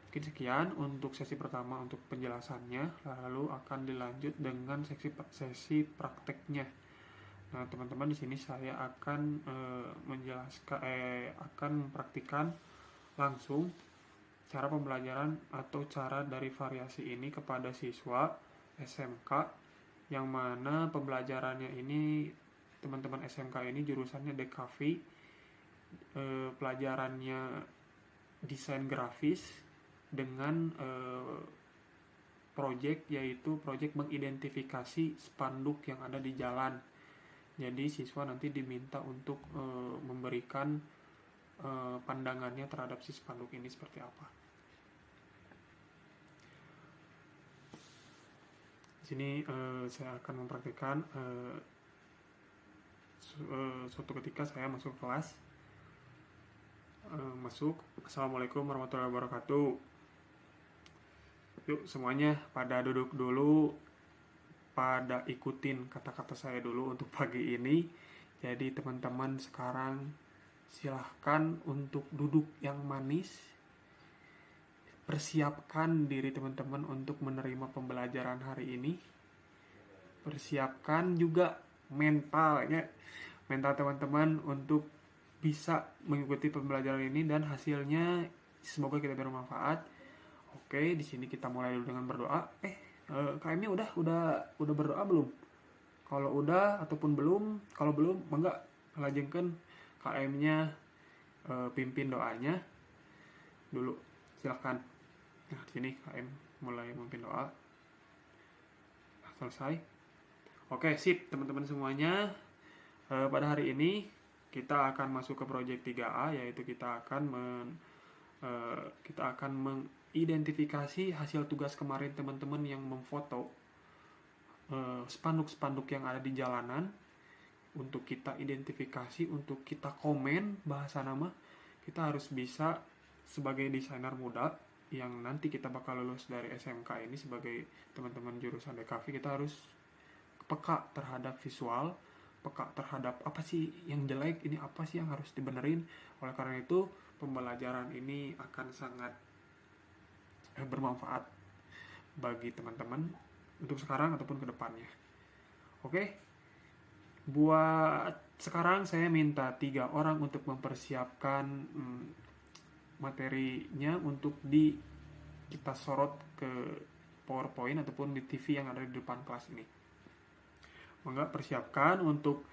mungkin sekian untuk sesi pertama untuk penjelasannya, lalu akan dilanjut dengan sesi prakteknya. Nah, teman-teman, di sini saya akan akan mempraktikkan langsung cara pembelajaran atau cara dari variasi ini kepada siswa SMK, yang mana pembelajarannya ini teman-teman SMK ini jurusannya DKV, pelajarannya desain grafis dengan project, yaitu project mengidentifikasi spanduk yang ada di jalan. Jadi siswa nanti diminta untuk memberikan pandangannya terhadap si spanduk ini seperti apa. Di sini saya akan mempraktikkan suatu ketika saya masuk kelas. Assalamualaikum warahmatullahi wabarakatuh. Yuk semuanya pada duduk dulu, pada ikutin kata-kata saya dulu untuk pagi ini. Jadi teman-teman sekarang silahkan untuk duduk yang manis. Persiapkan diri teman-teman untuk menerima pembelajaran hari ini. Persiapkan juga mental teman-teman untuk bisa mengikuti pembelajaran ini, dan hasilnya semoga kita bermanfaat. Oke, di sini kita mulai dulu dengan berdoa. KM-nya udah berdoa belum? Kalau udah ataupun belum, kalau belum mangga lajengkeun KM-nya, pimpin doanya dulu. Silahkan. Nah, di sini KM mulai memimpin doa. Nah, selesai. Oke, sip teman-teman semuanya. Pada hari ini kita akan masuk ke project 3A, yaitu kita akan mengidentifikasi hasil tugas kemarin teman-teman yang memfoto spanduk-spanduk yang ada di jalanan. Untuk kita identifikasi, untuk kita komen bahasa nama, kita harus bisa sebagai desainer muda yang nanti kita bakal lulus dari SMK ini sebagai teman-teman jurusan DKV, kita harus peka terhadap visual, peka terhadap apa sih yang jelek, ini apa sih yang harus dibenerin. Oleh karena itu pembelajaran ini akan sangat bermanfaat bagi teman-teman untuk sekarang ataupun kedepannya. Oke, buat sekarang saya minta 3 orang untuk mempersiapkan materinya untuk kita sorot ke PowerPoint ataupun di TV yang ada di depan kelas ini. Mangga persiapkan untuk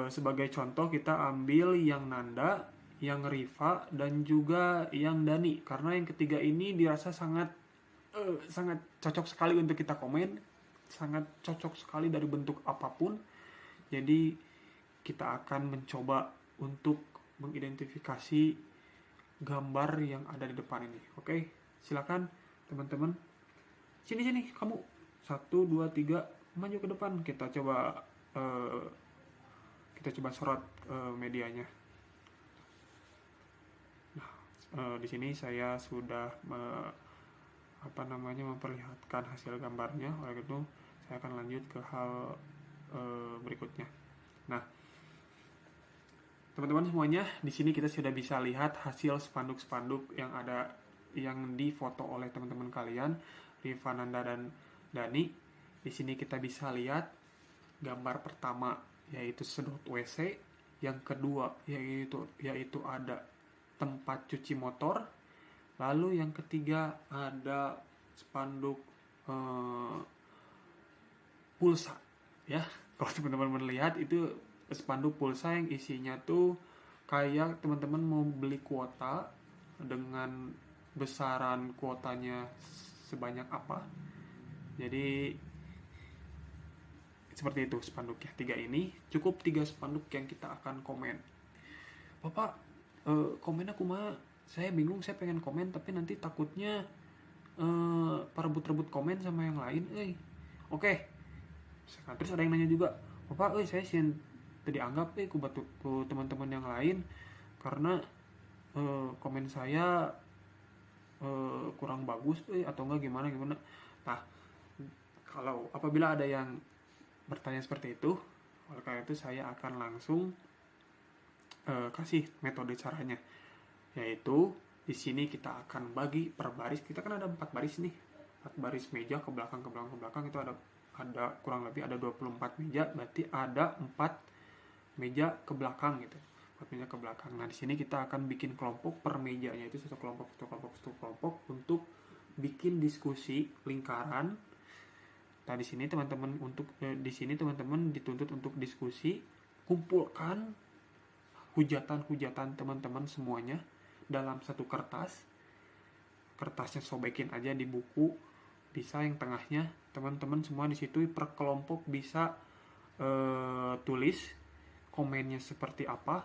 sebagai contoh kita ambil yang Nanda, yang Rifa, dan juga yang Dani, karena yang ketiga ini dirasa sangat cocok sekali untuk kita komen, sangat cocok sekali dari bentuk apapun. Jadi kita akan mencoba untuk mengidentifikasi gambar yang ada di depan ini. Oke, silakan teman-teman. Sini kamu 1, 2, 3 maju ke depan. Kita coba sorot medianya. Nah, di sini saya sudah memperlihatkan hasil gambarnya. Oleh itu saya akan lanjut ke hal berikutnya. Nah, teman-teman semuanya, di sini kita sudah bisa lihat hasil spanduk-spanduk yang difoto oleh teman-teman kalian, Rifa, Nanda, dan Dani. Di sini kita bisa lihat gambar pertama yaitu sedot WC, yang kedua yaitu ada tempat cuci motor, lalu yang ketiga ada spanduk pulsa. Ya, kalau teman-teman melihat itu spanduk pulsa yang isinya tuh kayak teman-teman mau beli kuota dengan besaran kuotanya sebanyak apa. Jadi seperti itu spanduknya. 3 ini cukup 3 spanduk yang kita akan komen. Bapak, komen aku mah saya bingung, saya pengen komen tapi nanti takutnya perebut-rebut komen sama yang lain. Oke. Terus ada yang nanya juga, Bapak, saya sih tadi anggap ku teman-teman yang lain karena komen saya kurang bagus atau enggak gimana. Nah, kalau apabila ada yang bertanya seperti itu, oleh karena itu saya akan langsung kasih metode caranya, yaitu di sini kita akan bagi per baris. Kita kan ada 4 baris nih, 4 baris meja ke belakang itu ada kurang lebih ada 24 meja, berarti ada 4 meja ke belakang gitu. 4 meja ke belakang. Nah, di sini kita akan bikin kelompok per mejanya, itu satu kelompok untuk bikin diskusi lingkaran. Nah, di sini teman-teman dituntut untuk diskusi, kumpulkan hujatan teman-teman semuanya dalam satu kertas. Kertasnya sobekin aja di buku, bisa yang tengahnya teman-teman semua di situ per kelompok bisa tulis komennya seperti apa.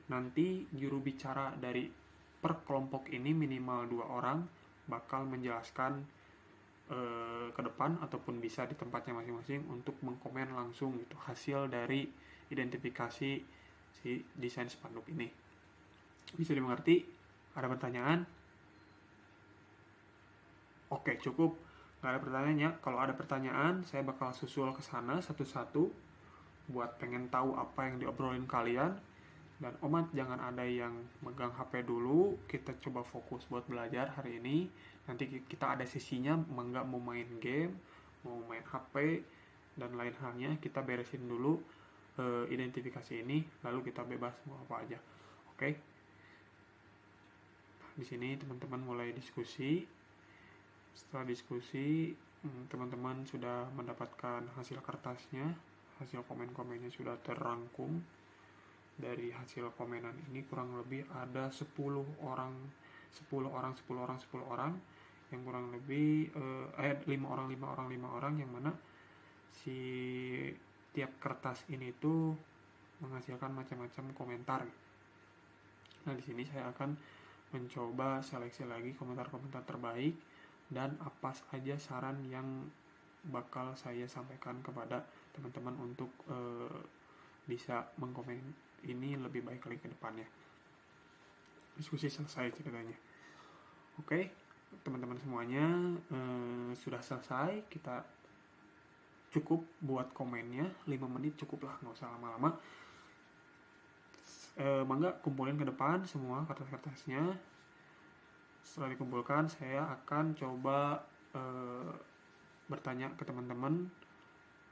Nanti juru bicara dari per kelompok ini minimal 2 orang bakal menjelaskan ke depan ataupun bisa di tempatnya masing-masing untuk mengkomen langsung gitu hasil dari identifikasi si desain spanduk ini. Bisa dimengerti? Ada pertanyaan? Oke, cukup. Nggak ada pertanyaannya. Kalau ada pertanyaan, saya bakal susul ke sana satu-satu buat pengen tahu apa yang diobrolin kalian. Dan Omat, jangan ada yang megang HP dulu. Kita coba fokus buat belajar hari ini. Nanti kita ada sesinya, nggak mau main game, mau main HP, dan lain halnya. Kita beresin dulu identifikasi ini, lalu kita bebas mau apa aja. Oke? Di sini teman-teman mulai diskusi. Setelah diskusi, teman-teman sudah mendapatkan hasil kertasnya, hasil komen-komennya sudah terrangkum. Dari hasil komenan ini kurang lebih ada 10 orang yang kurang lebih 5 orang yang mana si tiap kertas ini tuh menghasilkan macam-macam komentar. Nah, di sini saya akan mencoba seleksi lagi komentar-komentar terbaik dan apa saja saran yang bakal saya sampaikan kepada teman-teman untuk bisa mengkomen ini lebih baik lagi ke depannya. Diskusi selesai ceritanya. Oke, teman-teman semuanya sudah selesai. Kita cukup buat komennya 5 menit cukup lah, nggak usah lama-lama. Mangga kumpulin ke depan semua kertas-kertasnya. Setelah dikumpulkan, saya akan coba bertanya ke teman-teman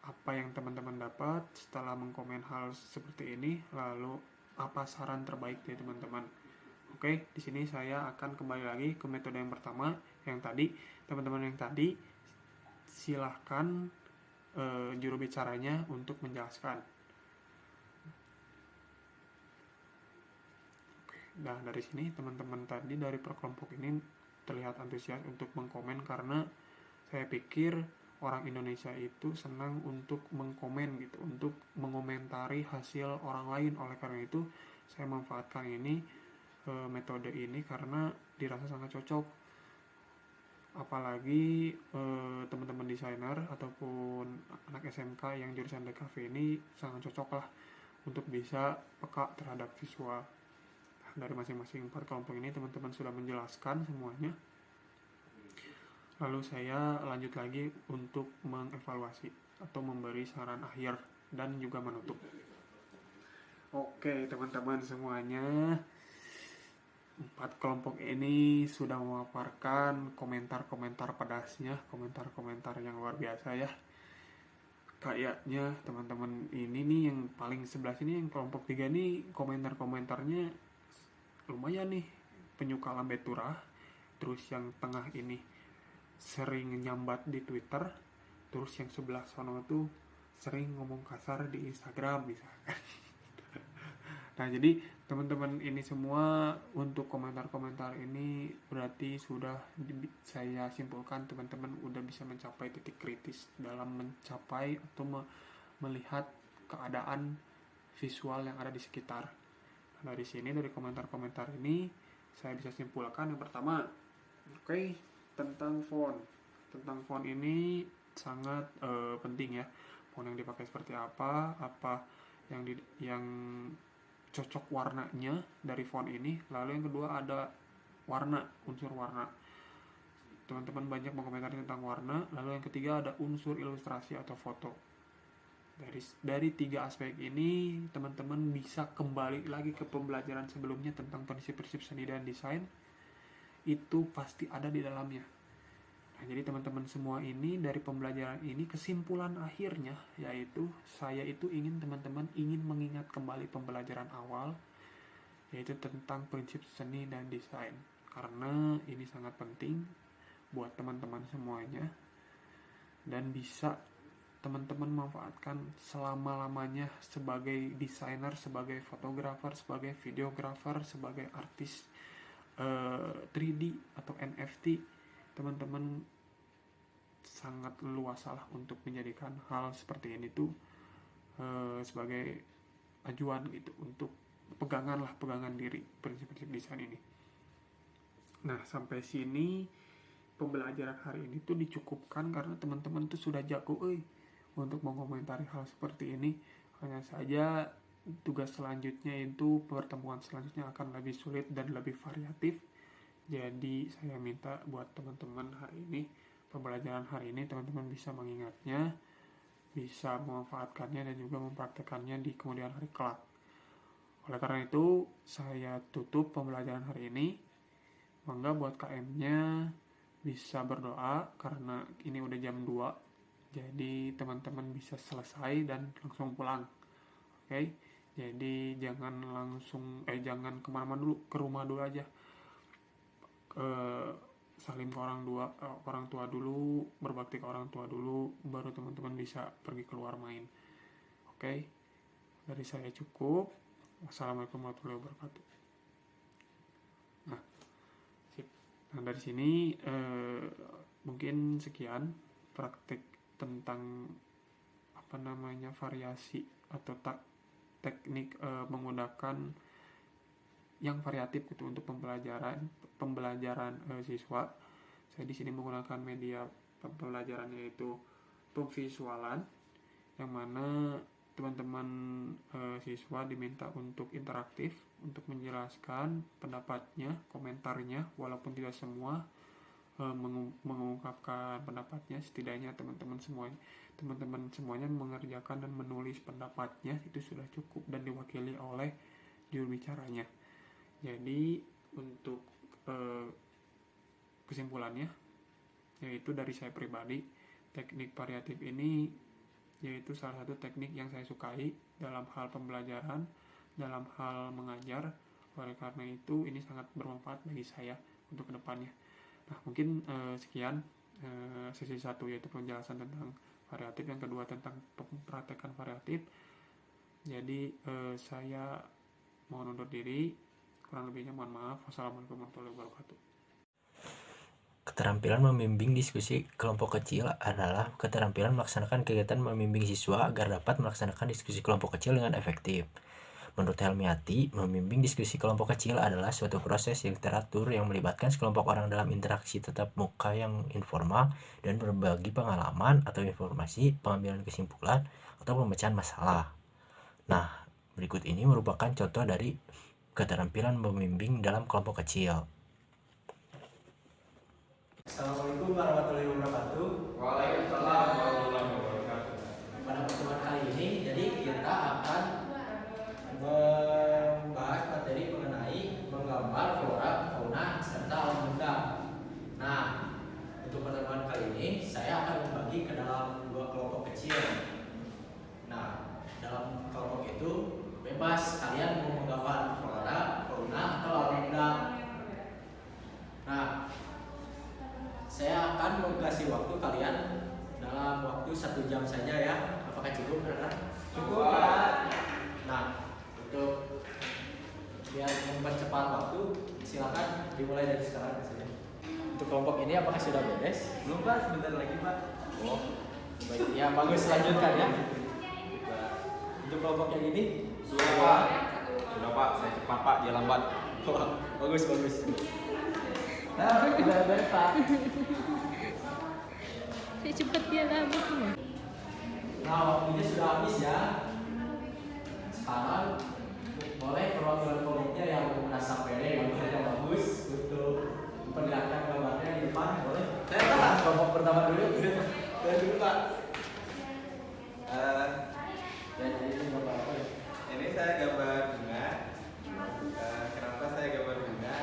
apa yang teman-teman dapat setelah mengkomen hal seperti ini, lalu apa saran terbaik dari teman-teman. Oke, di sini saya akan kembali lagi ke metode yang pertama, yang tadi teman-teman yang tadi silahkan juru bicaranya untuk menjelaskan. Nah, dari sini teman-teman tadi dari perkelompok ini terlihat antusias untuk mengkomen, karena saya pikir orang Indonesia itu senang untuk mengkomen gitu, untuk mengomentari hasil orang lain. Oleh karena itu saya manfaatkan ini metode ini karena dirasa sangat cocok. Apalagi teman-teman desainer ataupun anak SMK yang jurusan DKV ini sangat cocok lah untuk bisa peka terhadap visual. Dari masing-masing 4 kelompok ini teman-teman sudah menjelaskan semuanya. Lalu saya lanjut lagi untuk mengevaluasi atau memberi saran akhir dan juga menutup. Oke teman-teman semuanya, 4 kelompok ini sudah memaparkan komentar-komentar pedasnya, komentar-komentar yang luar biasa ya. Kayaknya teman-teman ini nih yang paling sebelah sini, yang kelompok 3 nih, komentar-komentarnya lumayan nih, penyuka lambe turah. Terus yang tengah ini sering nyambat di Twitter. Terus yang sebelah sono tuh sering ngomong kasar di Instagram misalkan. Nah jadi teman-teman ini semua untuk komentar-komentar ini berarti sudah saya simpulkan teman-teman udah bisa mencapai titik kritis dalam mencapai atau melihat keadaan visual yang ada di sekitar. Dari sini, dari komentar-komentar ini saya bisa simpulkan yang pertama, tentang font. Tentang font ini sangat penting ya. Font yang dipakai seperti apa yang cocok warnanya dari font ini. Lalu yang kedua ada warna, unsur warna. Teman-teman banyak mengomentari tentang warna. Lalu yang ketiga ada unsur ilustrasi atau foto. Dari 3 aspek ini teman-teman bisa kembali lagi ke pembelajaran sebelumnya tentang prinsip-prinsip seni dan desain, itu pasti ada di dalamnya. Nah, jadi teman-teman semua ini dari pembelajaran ini kesimpulan akhirnya yaitu saya itu ingin teman-teman mengingat kembali pembelajaran awal, yaitu tentang prinsip seni dan desain, karena ini sangat penting buat teman-teman semuanya dan bisa teman-teman manfaatkan selama-lamanya sebagai desainer, sebagai fotografer, sebagai videografer, sebagai artis 3D atau NFT. Teman-teman sangat leluasa lah untuk menjadikan hal seperti ini tuh sebagai ajuan gitu, untuk pegangan diri prinsip-prinsip desain ini. Nah sampai sini pembelajaran hari ini tuh dicukupkan karena teman-teman tuh sudah jago untuk mengomentari hal seperti ini. Hanya saja tugas selanjutnya itu pertemuan selanjutnya akan lebih sulit dan lebih variatif. Jadi saya minta buat teman-teman hari ini, pembelajaran hari ini teman-teman bisa mengingatnya, bisa memanfaatkannya dan juga mempraktekannya di kemudian hari kelak. Oleh karena itu saya tutup pembelajaran hari ini. Mangga buat KM-nya bisa berdoa karena ini udah jam 2. Jadi teman-teman bisa selesai dan langsung pulang. Oke. Jadi jangan jangan kemana-mana dulu, ke rumah dulu aja. Salim ke orang tua dulu, berbakti ke orang tua dulu, baru teman-teman bisa pergi keluar main. Oke. Dari saya cukup. Wassalamualaikum warahmatullahi wabarakatuh. Nah dari sini mungkin sekian praktik tentang variasi atau teknik menggunakan yang variatif gitu untuk pembelajaran siswa. Saya di sini menggunakan media pembelajaran yaitu pemvisualan, yang mana teman-teman siswa diminta untuk interaktif, untuk menjelaskan pendapatnya, komentarnya, walaupun tidak semua mengungkapkan pendapatnya, setidaknya teman-teman semuanya mengerjakan dan menulis pendapatnya, itu sudah cukup dan diwakili oleh juru bicaranya. Jadi untuk kesimpulannya, yaitu dari saya pribadi, teknik variatif ini yaitu salah satu teknik yang saya sukai dalam hal pembelajaran, dalam hal mengajar. Oleh karena itu ini sangat bermanfaat bagi saya untuk kedepannya. Nah mungkin sekian sesi 1 yaitu penjelasan tentang variatif, yang kedua tentang praktekan variatif. Jadi saya mohon undur diri, kurang lebihnya mohon maaf. Wassalamualaikum warahmatullahi wabarakatuh. Keterampilan membimbing diskusi kelompok kecil adalah keterampilan melaksanakan kegiatan membimbing siswa agar dapat melaksanakan diskusi kelompok kecil dengan efektif. Menurut Helmiati, membimbing diskusi kelompok kecil adalah suatu proses yang teratur yang melibatkan sekelompok orang dalam interaksi tatap muka yang informal dan berbagi pengalaman atau informasi, pengambilan kesimpulan, atau pemecahan masalah. Nah, berikut ini merupakan contoh dari keterampilan membimbing dalam kelompok kecil. Assalamualaikum warahmatullahi wabarakatuh. Waalaikumsalam warahmatullahi wabarakatuh. Pada pertemuan kali ini, jadi kita akan membahas materi mengenai menggambar flora, fauna, serta alam benda. Nah, untuk pertemuan kali ini, saya akan membagi ke dalam 2 kelompok kecil. Nah, dalam kelompok itu bebas kalian mau menggambar flora, fauna, atau alam benda. Nah, saya akan mengasih waktu kalian dalam waktu 1 jam saja ya. Apakah cukup, rekan? Cukup, Pak. Nah, untuk biar mempercepat waktu, silakan dimulai dari sekarang saja. Untuk kelompok ini apakah sudah beres? Belum Pak, sebentar lagi Pak. Oh, baik. Ya, bagus, lanjutkan ya. Untuk kelompok yang ini Sudah Pak. Sudah Pak, saya cepat Pak, dia lambat. Wah, bagus. Nah, udah beres Pak. Saya cepat dia lambat. Nah, waktunya sudah habis ya. Sekarang boleh perwakilan kelompoknya yang merasa pede, gambarnya bagus untuk memperlihatkan gambarnya di depan, boleh? Saya kelompok pertama dulu. Saya dulu Pak. Ya, jadi ini gambar apa ya? Ini saya gambar bunga. Kenapa saya gambar bunga?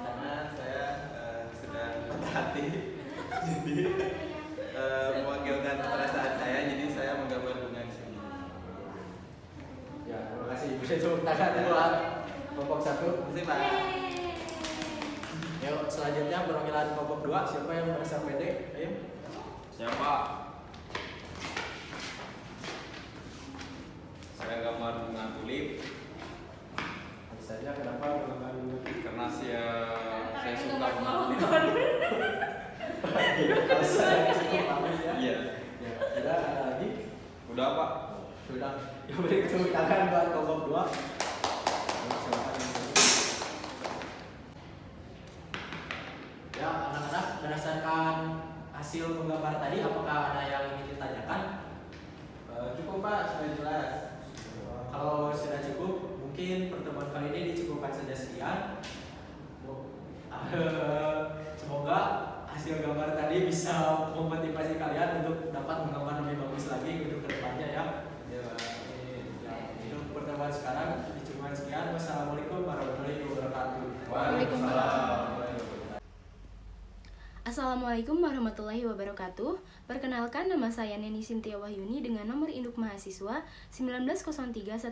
Karena saya sedang patah hati. Jadi mewakilkan perasaan saya, jadi saya menggambar bunga di sini. Ya, terima kasih. Bisa tepuk tangan buat kelompok 1. Terima kasih Pak. Yuk, selanjutnya perwakilan kelompok 2. Siapa yang merasa pede? Ayo. Siapa? Saya gambar bunga tulip. Saja kenapa gambar bunga tulip? Karena saya suka bunga tulip. Kalau saya cukup bagus ya. Iya. Ya, sudah ada lagi? Udah Pak. Sudah. Ya, beri tepuk tangan buat kelompok 2. Ya, anak-anak, berdasarkan hasil menggambar tadi, apakah ada yang ingin ditanyakan? Cukup Pak, sudah jelas. Kalau sudah cukup, mungkin pertemuan kali ini dicukupkan saja sekian. Semoga hasil gambar tadi bisa memotivasi kalian untuk dapat menggambar lebih bagus lagi untuk kedepannya ya. Untuk pertemuan sekarang dicukupkan sekian. Wassalamualaikum warahmatullahi wabarakatuh. Waalaikumsalam. Assalamualaikum warahmatullahi wabarakatuh. Perkenalkan, nama saya Neni Sintia Wahyuni dengan nomor induk mahasiswa 1903126.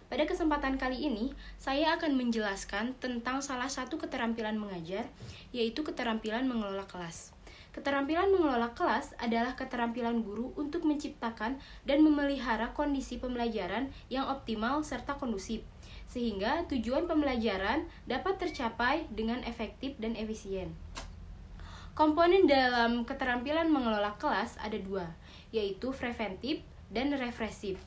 Pada kesempatan kali ini, saya akan menjelaskan tentang salah satu keterampilan mengajar, yaitu keterampilan mengelola kelas. Keterampilan mengelola kelas adalah keterampilan guru untuk menciptakan dan memelihara kondisi pembelajaran yang optimal serta kondusif, sehingga tujuan pembelajaran dapat tercapai dengan efektif dan efisien. Komponen dalam keterampilan mengelola kelas ada 2, yaitu preventif dan refresif.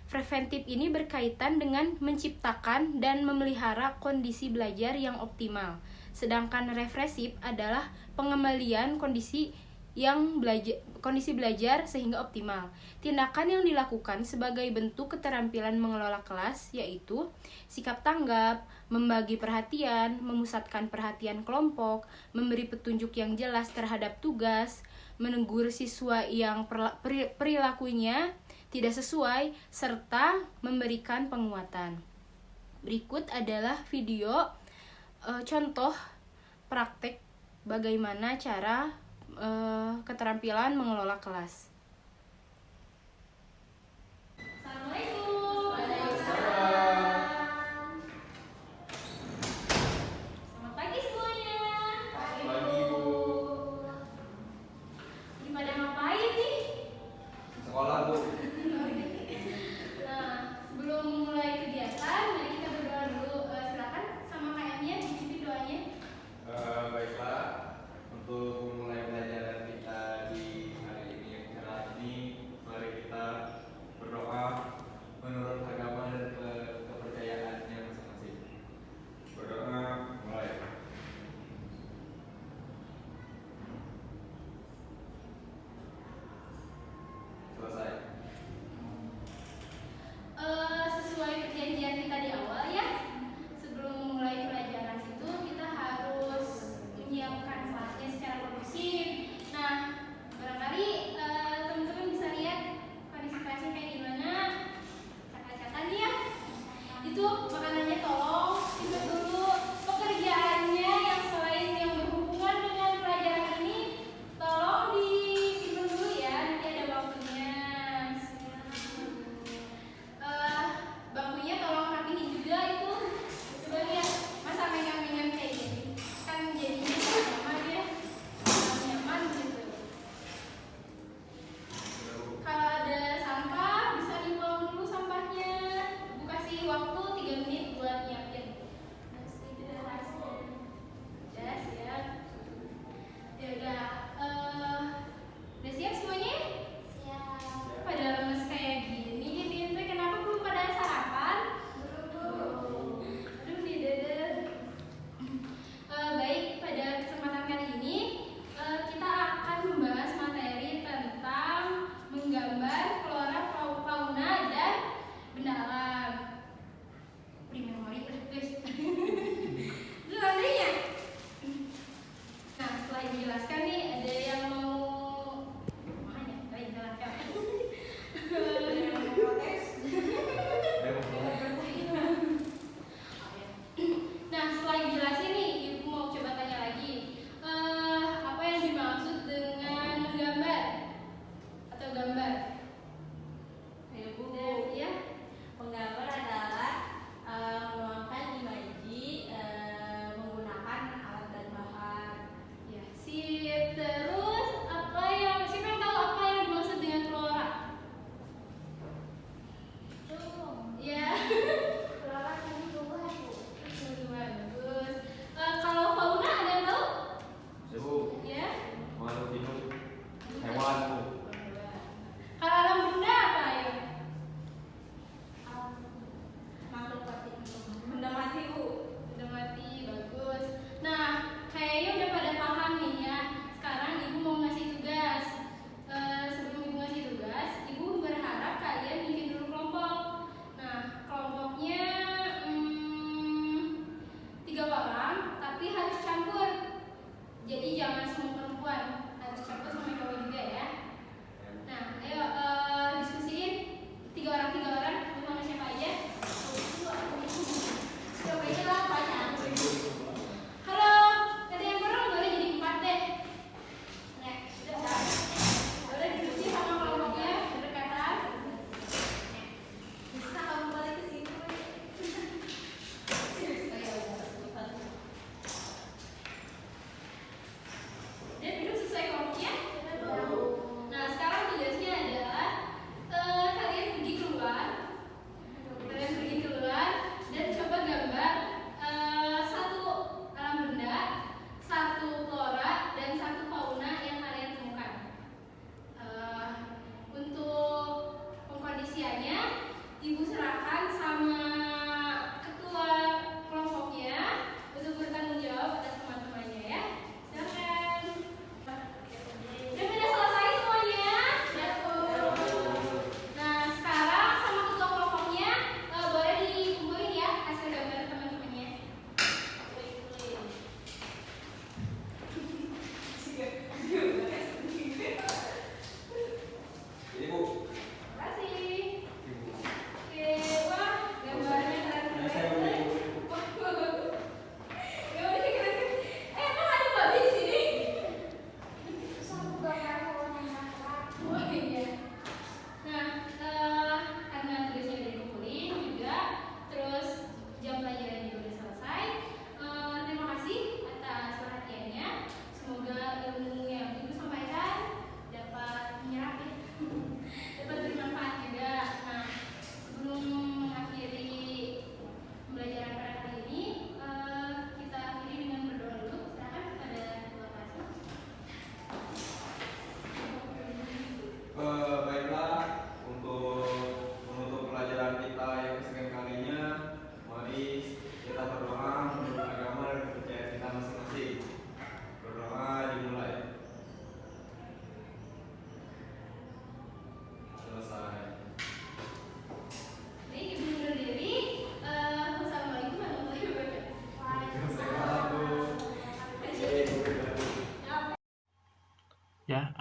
Preventif ini berkaitan dengan menciptakan dan memelihara kondisi belajar yang optimal, sedangkan refresif adalah pengembalian kondisi belajar sehingga optimal. Tindakan yang dilakukan sebagai bentuk keterampilan mengelola kelas yaitu sikap tanggap, membagi perhatian, memusatkan perhatian kelompok, memberi petunjuk yang jelas terhadap tugas, menegur siswa yang perilakunya tidak sesuai, serta memberikan penguatan. Berikut adalah video contoh praktek bagaimana cara keterampilan mengelola kelas. Assalamualaikum. Selamat pagi semuanya. Pagi Bu.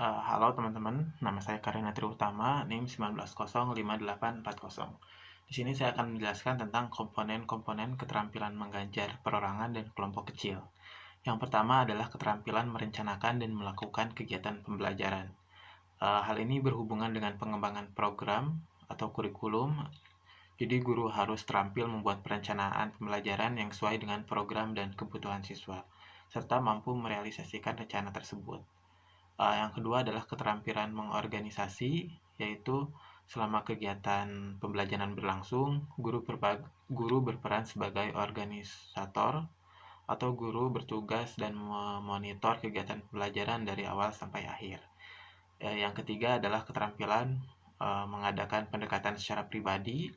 Halo teman-teman, nama saya Karina Triutama, NIM 19.05840. Di sini saya akan menjelaskan tentang komponen-komponen keterampilan mengajar perorangan dan kelompok kecil. Yang pertama adalah keterampilan merencanakan dan melakukan kegiatan pembelajaran. Hal ini berhubungan dengan pengembangan program atau kurikulum. Jadi guru harus terampil membuat perencanaan pembelajaran yang sesuai dengan program dan kebutuhan siswa, serta mampu merealisasikan rencana tersebut. Yang kedua adalah keterampilan mengorganisasi, yaitu selama kegiatan pembelajaran berlangsung, guru berperan sebagai organisator atau guru bertugas dan memonitor kegiatan pembelajaran dari awal sampai akhir. Yang ketiga adalah keterampilan mengadakan pendekatan secara pribadi.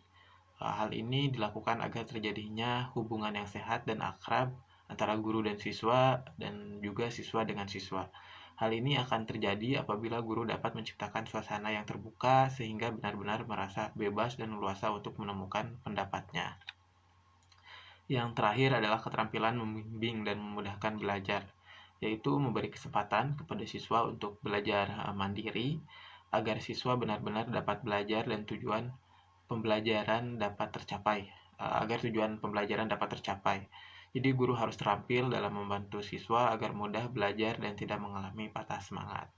Hal ini dilakukan agar terjadinya hubungan yang sehat dan akrab antara guru dan siswa, dan juga siswa dengan siswa. Hal ini akan terjadi apabila guru dapat menciptakan suasana yang terbuka sehingga benar-benar merasa bebas dan leluasa untuk menemukan pendapatnya. Yang terakhir adalah keterampilan membimbing dan memudahkan belajar, yaitu memberi kesempatan kepada siswa untuk belajar mandiri agar siswa benar-benar dapat belajar dan tujuan pembelajaran dapat tercapai. Jadi guru harus terampil dalam membantu siswa agar mudah belajar dan tidak mengalami patah semangat.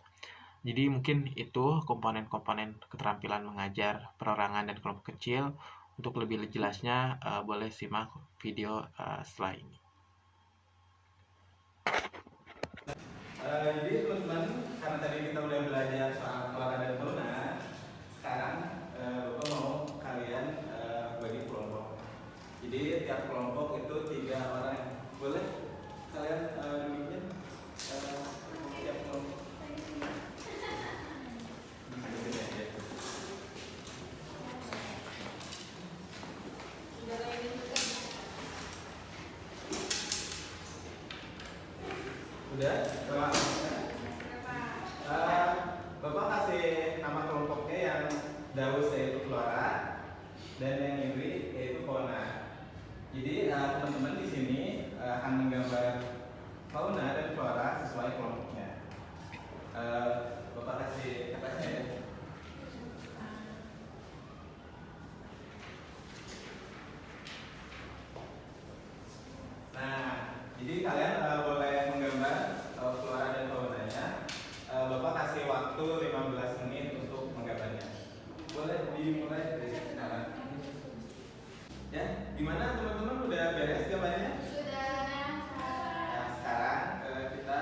Jadi mungkin itu komponen-komponen keterampilan mengajar perorangan dan kelompok kecil. Untuk lebih jelasnya boleh simak video setelah ini. Jadi teman-teman, karena tadi kita udah belajar soal flora dan fauna, sekarang Bapak mau kalian bagi kelompok. Jadi tiap kelompok itu 3 orang. Boleh kalian duduknya tiap kelompok. Udah? Bapak kasih nama kelompoknya yang Daus yaitu flora dan yang Indri yaitu fauna. Jadi teman-teman di sini akan menggambar fauna dan flora sesuai kelompoknya. Bapak kasih kertasnya ya. Nah, jadi kalian boleh menggambar flora dan faunanya. Bapak kasih waktu 15 menit untuk menggambarnya. Boleh dimulai dari sekarang. Ya, gimana teman-teman, udah beres gambarnya? Sudah. Nah, sekarang kita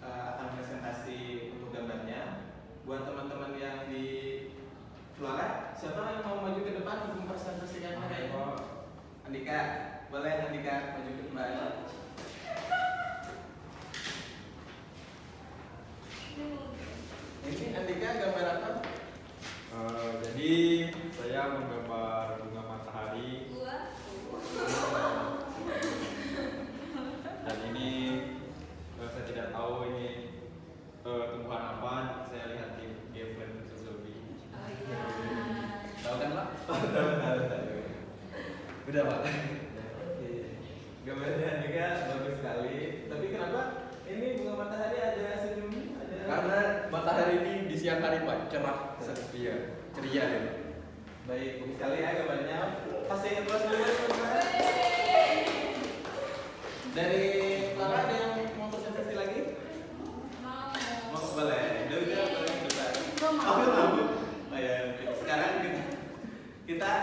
akan presentasi untuk gambarnya. Buat teman-teman yang di flora, siapa yang mau maju ke depan untuk mempresentasikan gambarnya? Andika, boleh Andika maju ke depan. Ini Andika gambar apa? Jadi saya menggambar bunga matahari. Dan ini saya tidak tahu ini tumbuhan apa. Saya lihat di game Zombie. Tahu kan Pak? Tahu. Udah Pak. Gambarnya Andika bagus sekali. Tapi kenapa ini bunga matahari ada senyum? Karena matahari ini di siang hari Pak, cerah, ceria ya. Baik, bagus sekali ya gambarnya. Kasih applause dulu teman-teman. Dari Clara ada yang mau presentasi lagi? Mau boleh. Udah boleh depan. Oh ya, sekarang kita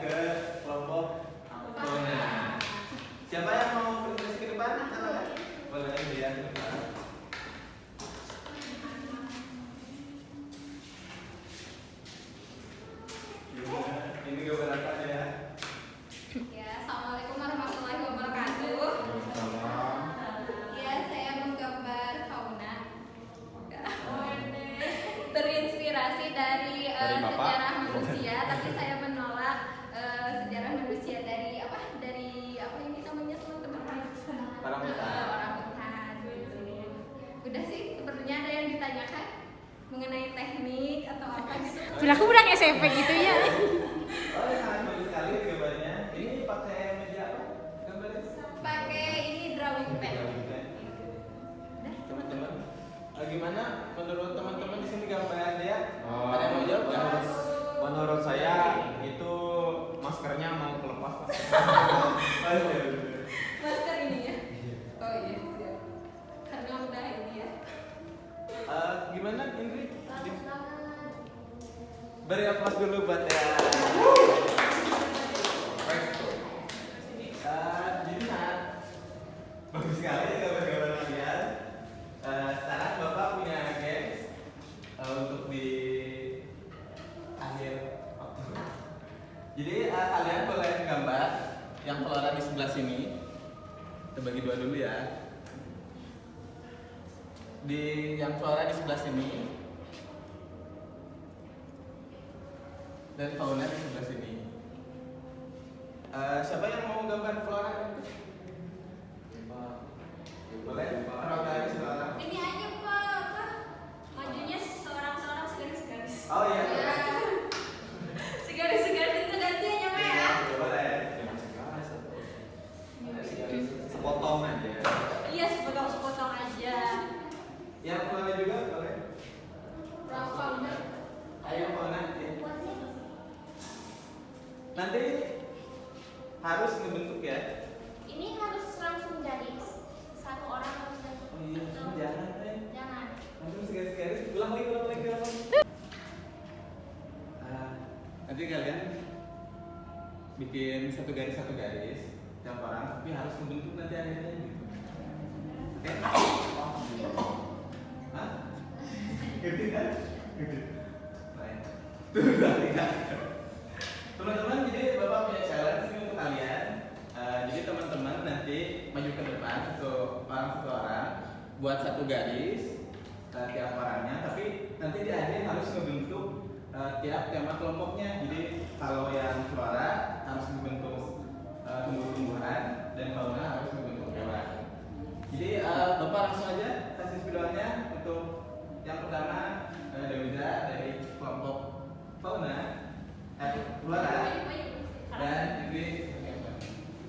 ke kelompok fauna. Siapa yang mau presentasi ke depan? Boleh dia ke depan. Ini gambar apa ya? Ya, assalamualaikum warahmatullahi wabarakatuh. Ya, saya menggambar fauna. Terinspirasi dari sejarah manusia, tapi saya menolak sejarah manusia dari apa? Dari apa ini namanya teman-teman? Orangutan. Udah sih, sepertinya ada yang ditanyakan mengenai teknik atau apa gitu. Aku udah SMP gitu ya. Oh, sangat bagus sekali gambarnya. Ini pakai media apa? Gambarnya? Pakai ini drawing pen. Teman-teman, Gimana menurut teman-teman di sini gambar dia? Ada yang mau jawab nggak? Menurut saya itu maskernya mau kelepas Mas. Masker ini ya? Oh iya, siap. Karena udah ini ya. Gimana Indri? Beri aplaus dulu buat ya. Jadi sangat bagus sekali gambar-gambar kalian. Sekarang Bapak punya games untuk di akhir waktu. Jadi kalian boleh gambar yang flora di sebelah sini. Kita bagi dua dulu ya. Di yang flora di sebelah sini dan fauna di sebelah sini. Siapa yang mau gambar flora? Boleh? Dari seorang. Ini aja Pak. Majunya seorang-seorang segaris-segaris. Oh iya. Segaris-segaris itu gantiannya Pak ya. Boleh. Sepotong aja. Iya, sepotong-sepotong aja. Yang fauna juga boleh. Fauna. Ayo fauna. Nanti harus ngebentuk ya. Ini harus langsung garis. Satu orang harus bentuk. Oh iya, jangan deh. Jangan. Nanti segaris-segaris. Ulang lagi. Nanti kalian bikin satu garis tiap orang, tapi harus membentuk nanti akhirnya gitu. Oke? Hah? Gitu kan? Gitu. Baik. Tuh tadi kan. Teman-teman, jadi Bapak punya challenge ini untuk kalian. Jadi teman-teman nanti maju ke depan satu orang buat satu garis tiap orangnya, tapi nanti di akhir harus membentuk tiap tema kelompoknya. Jadi kalau yang flora harus membentuk tumbuh-tumbuhan dan fauna harus membentuk hewan. Jadi Bapak langsung aja kasih videonya untuk yang pertama Dewida dari kelompok fauna, flora, dan ini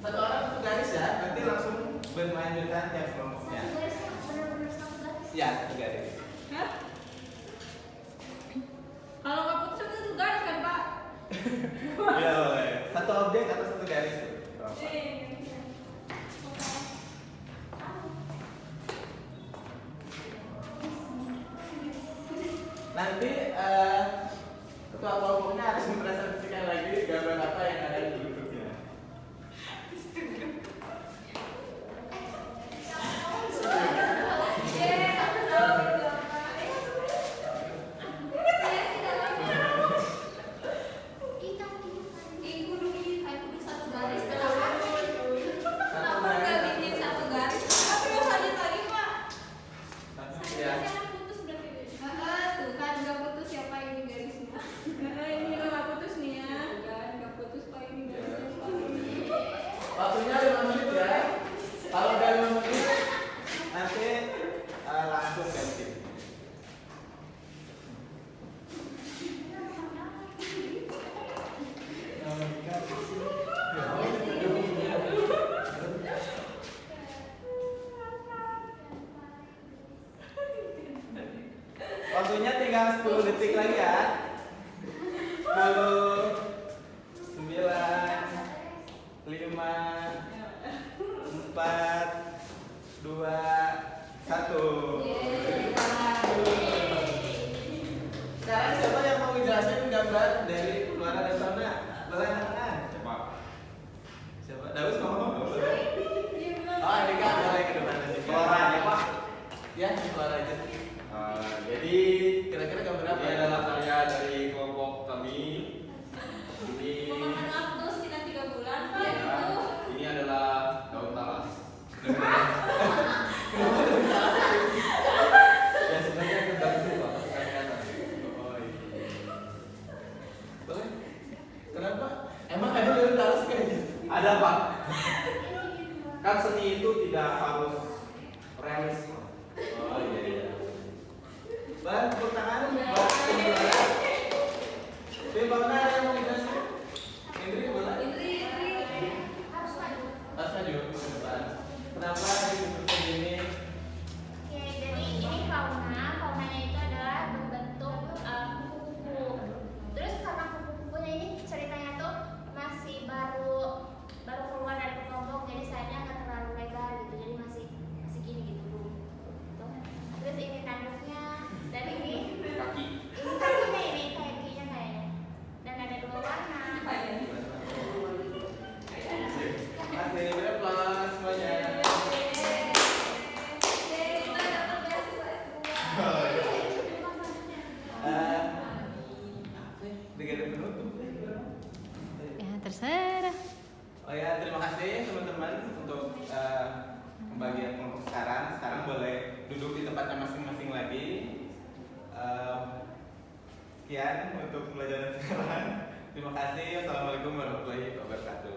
satu orang satu garis ya. Nanti langsung berlanjutkan tiap kelompoknya. Benar-benar satu garis. Ya, satu garis. Hah? Kalau nggak putus itu garis kan Pak? Ya boleh. Satu objek atau satu garis tuh. Nanti ketua kelompoknya harus mempresentasikan lagi gambar apa yang ada di bentuknya. Waktunya 5 menit ya. Kalau udah 5 menit nanti langsung ganti. Waktunya tinggal 10 detik lagi ya. 10, 9, 5, 4, 2, 1. Sekarang siapa yang mau ngejelasin gambar dari flora dan fauna? Boleh tangan. Siapa? Daus ngomong? Oh, ini kan boleh ke depan nanti. Flora ya Pak? Ya, flora aja. Jadi kira-kira gambar apa? Ini adalah karya dari kelompok kami. Ini Pemakan waktu sekitar 3 bulan Pak itu. ini adalah daun talas. Ya sebenarnya gambar itu Pak, kanan. Oh iya. Boleh? Kenapa? Emang ada daun talas kayak gitu? Ada Pak. Kan seni itu tidak harus realisme. Oh iya. Bahan tepuk tangan buat pembualan. Tim fauna ada yang mau ngejelasin? Indri boleh? Indri. Harus maju. Harus maju ke depan. Kenapa dibentuk begini? Oke, jadi ini fauna. terserah. Oh ya, terima kasih teman-teman untuk pembagian kelompok sekarang. Sekarang boleh duduk di tempatnya masing-masing lagi. Sekian untuk pelajaran sekarang. Terima kasih. Assalamualaikum warahmatullahi wabarakatuh.